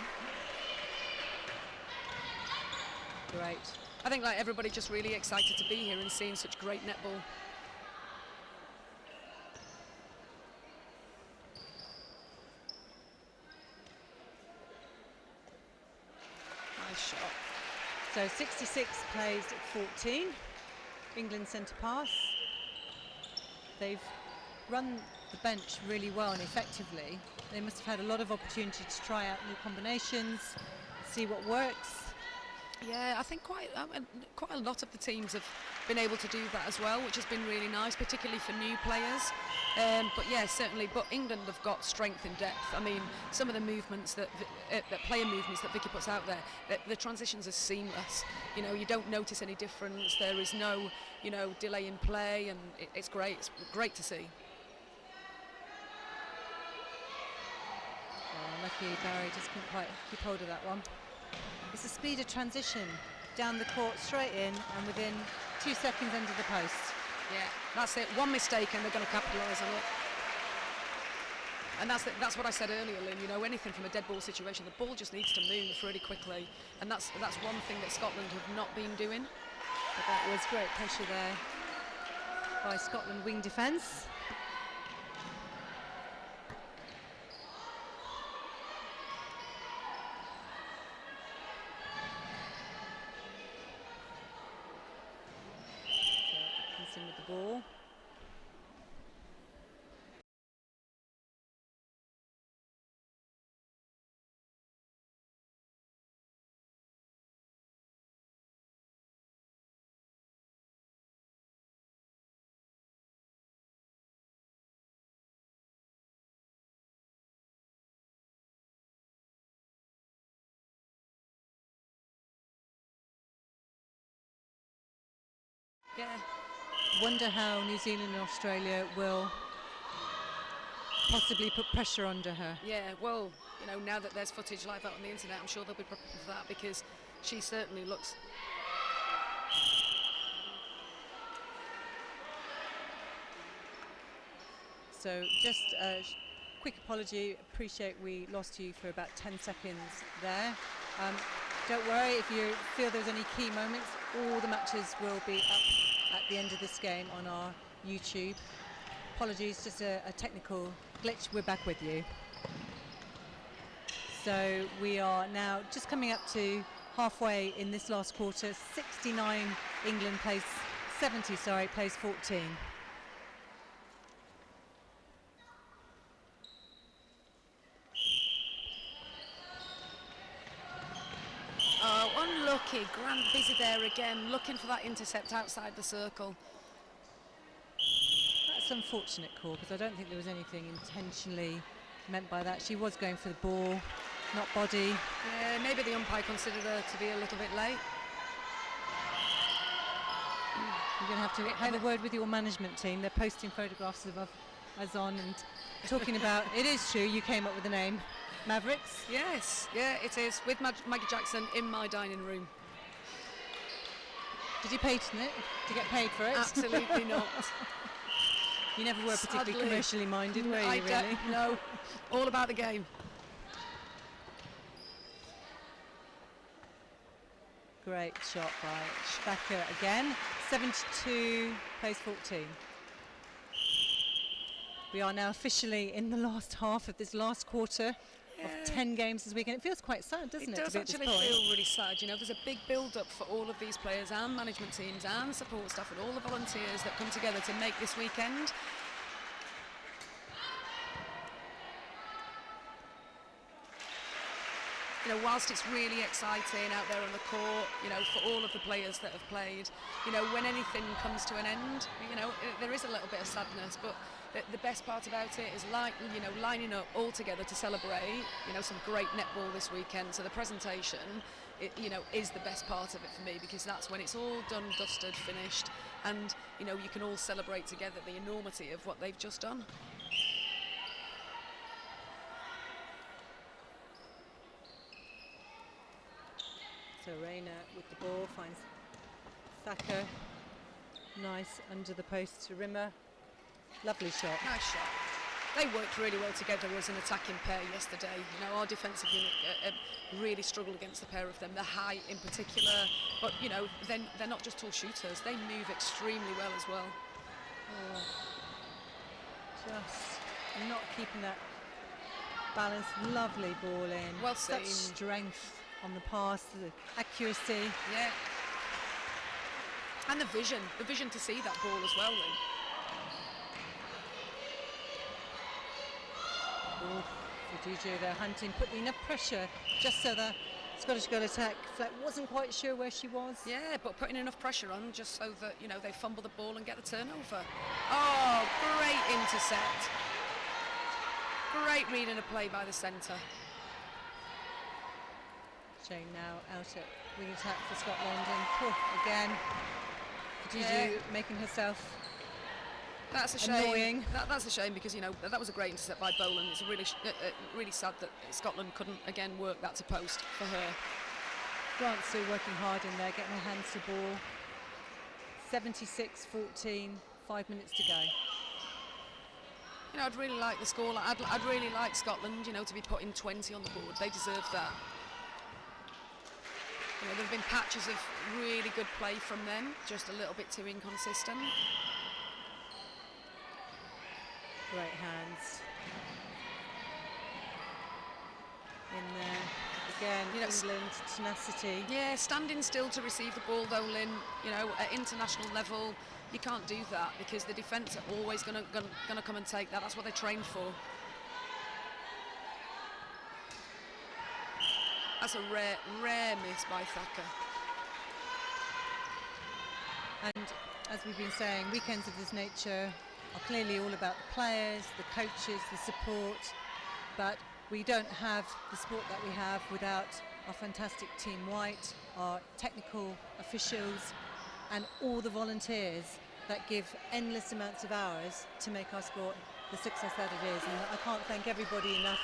Great. I think like everybody just really excited to be here and seeing such great netball. Nice shot. So 66 plays 14. England centre pass. They've run the bench really well and effectively. They must have had a lot of opportunity to try out new combinations, see what works. Yeah, I think quite a lot of the teams have been able to do that as well, which has been really nice, particularly for new players. But yeah, certainly. But England have got strength in depth. I mean, some of the movements that player movements that Vicky puts out there, the transitions are seamless. You know, you don't notice any difference. There is no, you know, delay in play, and it's great. It's great to see. Oh, lucky Barry just couldn't quite keep hold of that one. It's a speed of transition down the court, straight in, and within 2 seconds under the post. Yeah, that's it. One mistake and they're going to capitalise on it. And that's what I said earlier, Lynn. You know, anything from a dead ball situation, the ball just needs to move really quickly, and that's one thing that Scotland have not been doing. But that was great pressure there by Scotland wing defence. With the ball. Yeah. Wonder how New Zealand and Australia will possibly put pressure under her. Yeah, well, you know, now that there's footage live out on the internet, I'm sure they'll be prepared for that, because she certainly looks... So just a quick apology. Appreciate we lost you for about 10 seconds there. Don't worry if you feel there's any key moments. All the matches will be up at the end of this game on our YouTube. Apologies, just a technical glitch. We're back with you. So we are now just coming up to halfway in this last quarter. 69 England plays 70, sorry, plays 14. Oh, unlucky. Grant busy there again, looking for that intercept outside the circle. That's unfortunate call, because I don't think there was anything intentionally meant by that. She was going for the ball, not body. Yeah, maybe the umpire considered her to be a little bit late. You're going to have to have a word with your management team. They're posting photographs of us on and talking about, it is true, you came up with the name, Mavericks. Yes, yeah, it is, with Maggie Jackson in my dining room. Did you patent it? Did you get paid for it? Absolutely not. You never were particularly Sadly, commercially minded, were you, I really? don't know. All about the game. Great shot by Thacker again. 72 plays 14. We are now officially in the last half of this last quarter of 10 games this weekend. It feels quite sad, doesn't it? It does actually feel really sad. You know, there's a big build-up for all of these players and management teams and support staff and all the volunteers that come together to make this weekend. You know, whilst it's really exciting out there on the court, you know, for all of the players that have played, you know, when anything comes to an end, you know, there is a little bit of sadness, but the best part about it is, like, you know, lining up all together to celebrate, you know, some great netball this weekend. So the presentation, you know, is the best part of it for me, because that's when it's all done, dusted, finished, and, you know, you can all celebrate together the enormity of what they've just done. So Rayner with the ball finds Thacker. Nice under the post to Rimmer. Lovely shot. Nice shot. They worked really well together as an attacking pair yesterday. You know, our defensive unit really struggled against the pair of them. The high in particular, but you know, they're not just tall shooters. They move extremely well as well. Oh, just not keeping that balance. Lovely ball in. Well seen. Such strength on the pass, the accuracy. Yeah. And the vision to see that ball as well, Lynn. Oh, for DJ, they're hunting, putting enough pressure just so the Scottish girl attack Fleck wasn't quite sure where she was. Yeah, but putting enough pressure on just so that, you know, they fumble the ball and get the turnover. Oh, great intercept. Great reading of play by the centre. Shane now out at wing attack for Scotland, and again, Juju making herself That's a shame. annoying. That's a shame, because, you know, that was a great intercept by Boland. It's really really sad that Scotland couldn't again work that to post for her. Grant Sue working hard in there, getting her hands to ball. 76-14, 5 minutes to go. You know, I'd really like the score. I'd really like Scotland, you know, to be putting 20 on the board. They deserve that. You know, there have been patches of really good play from them, just a little bit too inconsistent. Great hands. In there. Again, You know, England, tenacity. Yeah, standing still to receive the ball though, Lynn, you know, at international level, you can't do that, because the defence are always gonna come and take that. That's what they train for. That's a rare miss by Thacker. And as we've been saying, weekends of this nature are clearly all about the players, the coaches, the support, but we don't have the support that we have without our fantastic Team White, our technical officials, and all the volunteers that give endless amounts of hours to make our sport the success that it is. And I can't thank everybody enough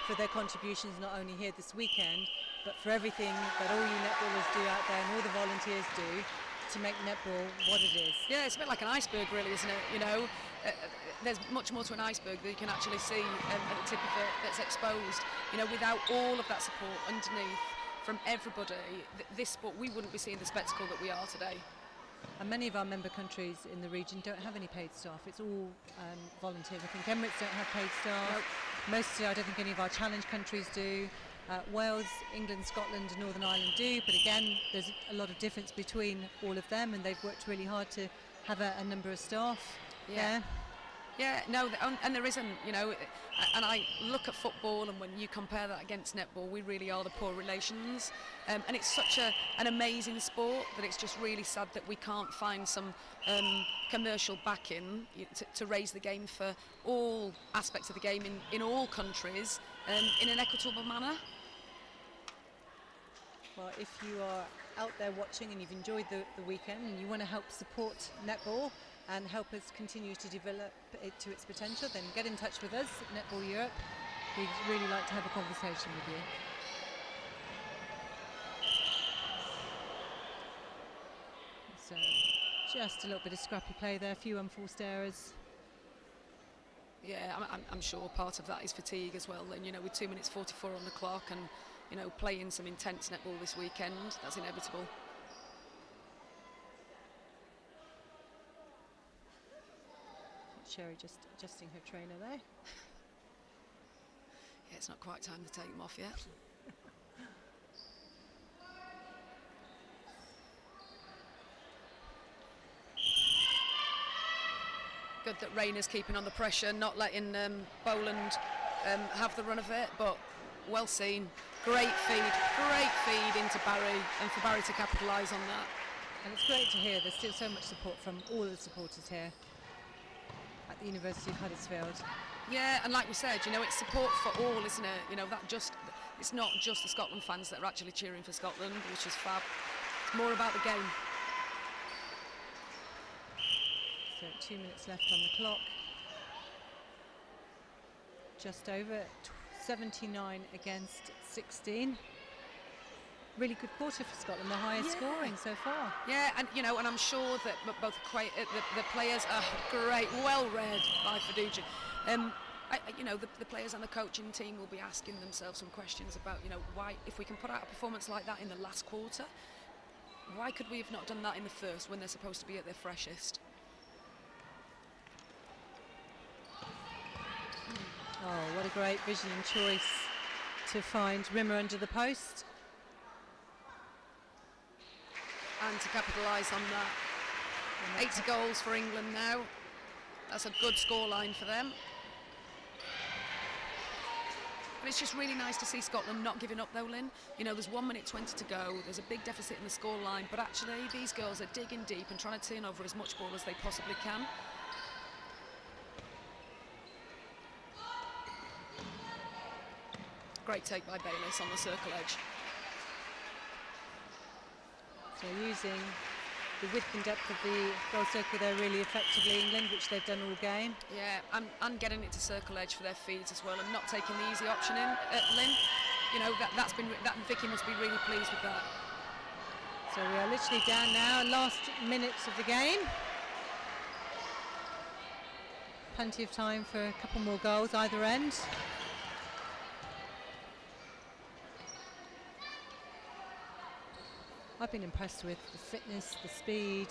for their contributions, not only here this weekend, but for everything that all you netballers do out there and all the volunteers do to make netball what it is. Yeah, it's a bit like an iceberg, really, isn't it? You know, there's much more to an iceberg that you can actually see at the tip of it that's exposed. You know, without all of that support underneath from everybody, this sport, we wouldn't be seeing the spectacle that we are today. And many of our member countries in the region don't have any paid staff. It's all volunteers. I think Emirates don't have paid staff. Nope. Mostly, I don't think any of our challenge countries do. Wales, England, Scotland and Northern Ireland do, but again, there's a lot of difference between all of them, and they've worked really hard to have a number of staff. Yeah, no, and there isn't, you know, and I look at football, and when you compare that against netball, we really are the poor relations, and it's such an amazing sport that it's just really sad that we can't find some commercial backing to raise the game for all aspects of the game in all countries in an equitable manner. Well, if you are out there watching and you've enjoyed the weekend and you want to help support netball and help us continue to develop it to its potential, then get in touch with us at Netball Europe. We'd really like to have a conversation with you. So just a little bit of scrappy play there, a few unforced errors. Yeah, I'm sure part of that is fatigue as well. And, you know, with 2 minutes 44 on the clock and, you know, playing some intense netball this weekend, that's inevitable. Sherry just adjusting her trainer there. Yeah, it's not quite time to take them off yet. Good that Rayner's keeping on the pressure, not letting Boland have the run of it, but well seen. Great feed into Barry, and for Barry to capitalise on that. And it's great to hear there's still so much support from all the supporters here at the University of Huddersfield. Yeah, and like we said, you know, it's support for all, isn't it? You know, it's not just the Scotland fans that are actually cheering for Scotland, which is fab. It's more about the game. So 2 minutes left on the clock. Just over 79 against 16. Really good quarter for Scotland, the highest scoring so far. Yeah, and you know, and I'm sure that both the players are great, well read by Fiducia. You know, the players and the coaching team will be asking themselves some questions about, you know, why, if we can put out a performance like that in the last quarter, why could we have not done that in the first when they're supposed to be at their freshest? Oh, what a great vision and choice to find Rimmer under the post. And to capitalise on that. 80 goals for England now. That's a good scoreline for them. But it's just really nice to see Scotland not giving up though, Lynn. You know, there's 1 minute 20 to go. There's a big deficit in the scoreline, but actually these girls are digging deep and trying to turn over as much ball as they possibly can. Great take by Bayliss on the circle edge. So using the width and depth of the goal circle there really effectively, England, which they've done all game. Yeah, and getting it to circle edge for their feeds as well, and not taking the easy option in, Lynn. You know, that Vicky must be really pleased with that. So we are literally down now, last minutes of the game. Plenty of time for a couple more goals either end. I've been impressed with the fitness, the speed,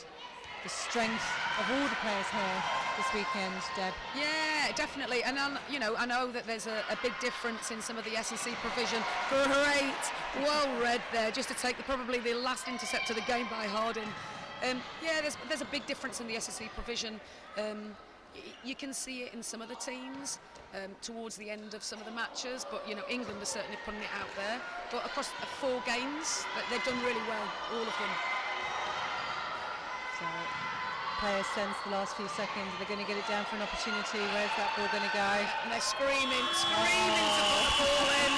the strength of all the players here this weekend, Deb. Yeah, definitely. And you know, I know that there's a big difference in some of the S&C provision. Great, well read there, just to take probably the last intercept of the game by Harding. Yeah, there's a big difference in the S&C provision. You can see it in some of the teams towards the end of some of the matches, but you know, England are certainly putting it out there. But across 4 games, they've done really well, all of them. So players sense the last few seconds they're going to get it down for an opportunity. Where's that ball going to go? And they're screaming to put the ball in.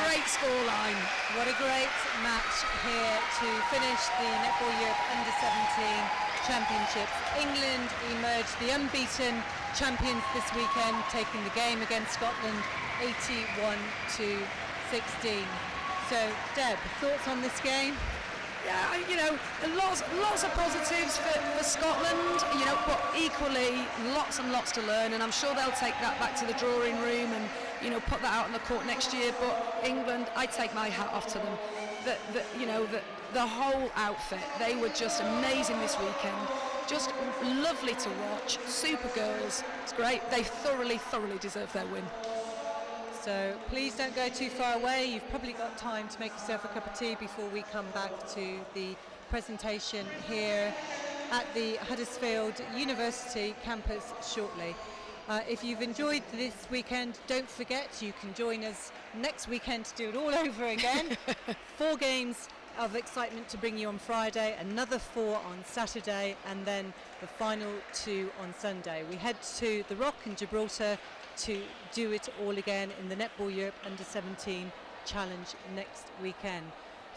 Great scoreline. What a great match here to finish the Netball Europe U17 Championships. England emerged the unbeaten champions this weekend, taking the game against Scotland 81-16. So, Deb, thoughts on this game? Yeah, you know, lots of positives for Scotland, you know, but equally lots and lots to learn, and I'm sure they'll take that back to the drawing room and, you know, put that out on the court next year. But England, I take my hat off to them. The whole outfit, they were just amazing this weekend. Just lovely to watch. Super girls. It's great. They thoroughly deserve their win. So please don't go too far away. You've probably got time to make yourself a cup of tea before we come back to the presentation here at the Huddersfield University campus shortly. If you've enjoyed this weekend, don't forget you can join us next weekend to do it all over again. 4 games of excitement to bring you on Friday, another 4 on Saturday, and then the final 2 on Sunday. We head to the Rock in Gibraltar to do it all again in the Netball Europe U17 Challenge next weekend.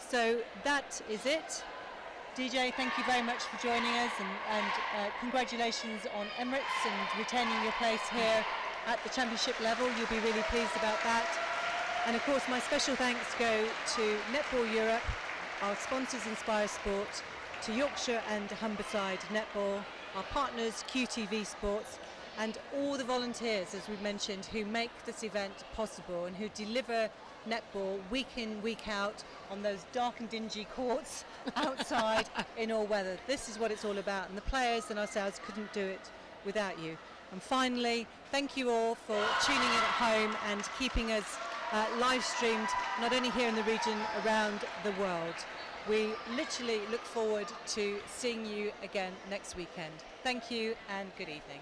So that is it. DJ, thank you very much for joining us, and congratulations on Emirates and retaining your place here at the championship level. You'll be really pleased about that. And of course, my special thanks go to Netball Europe, our sponsors Inspire Sport, to Yorkshire and Humberside Netball, our partners QTV Sports, and all the volunteers, as we mentioned, who make this event possible and who deliver netball week in, week out on those dark and dingy courts outside in all weather. This is what it's all about, and the players and ourselves couldn't do it without you. And finally, thank you all for tuning in at home and keeping us live streamed, not only here in the region, around the world. We literally look forward to seeing you again next weekend. Thank you and good evening.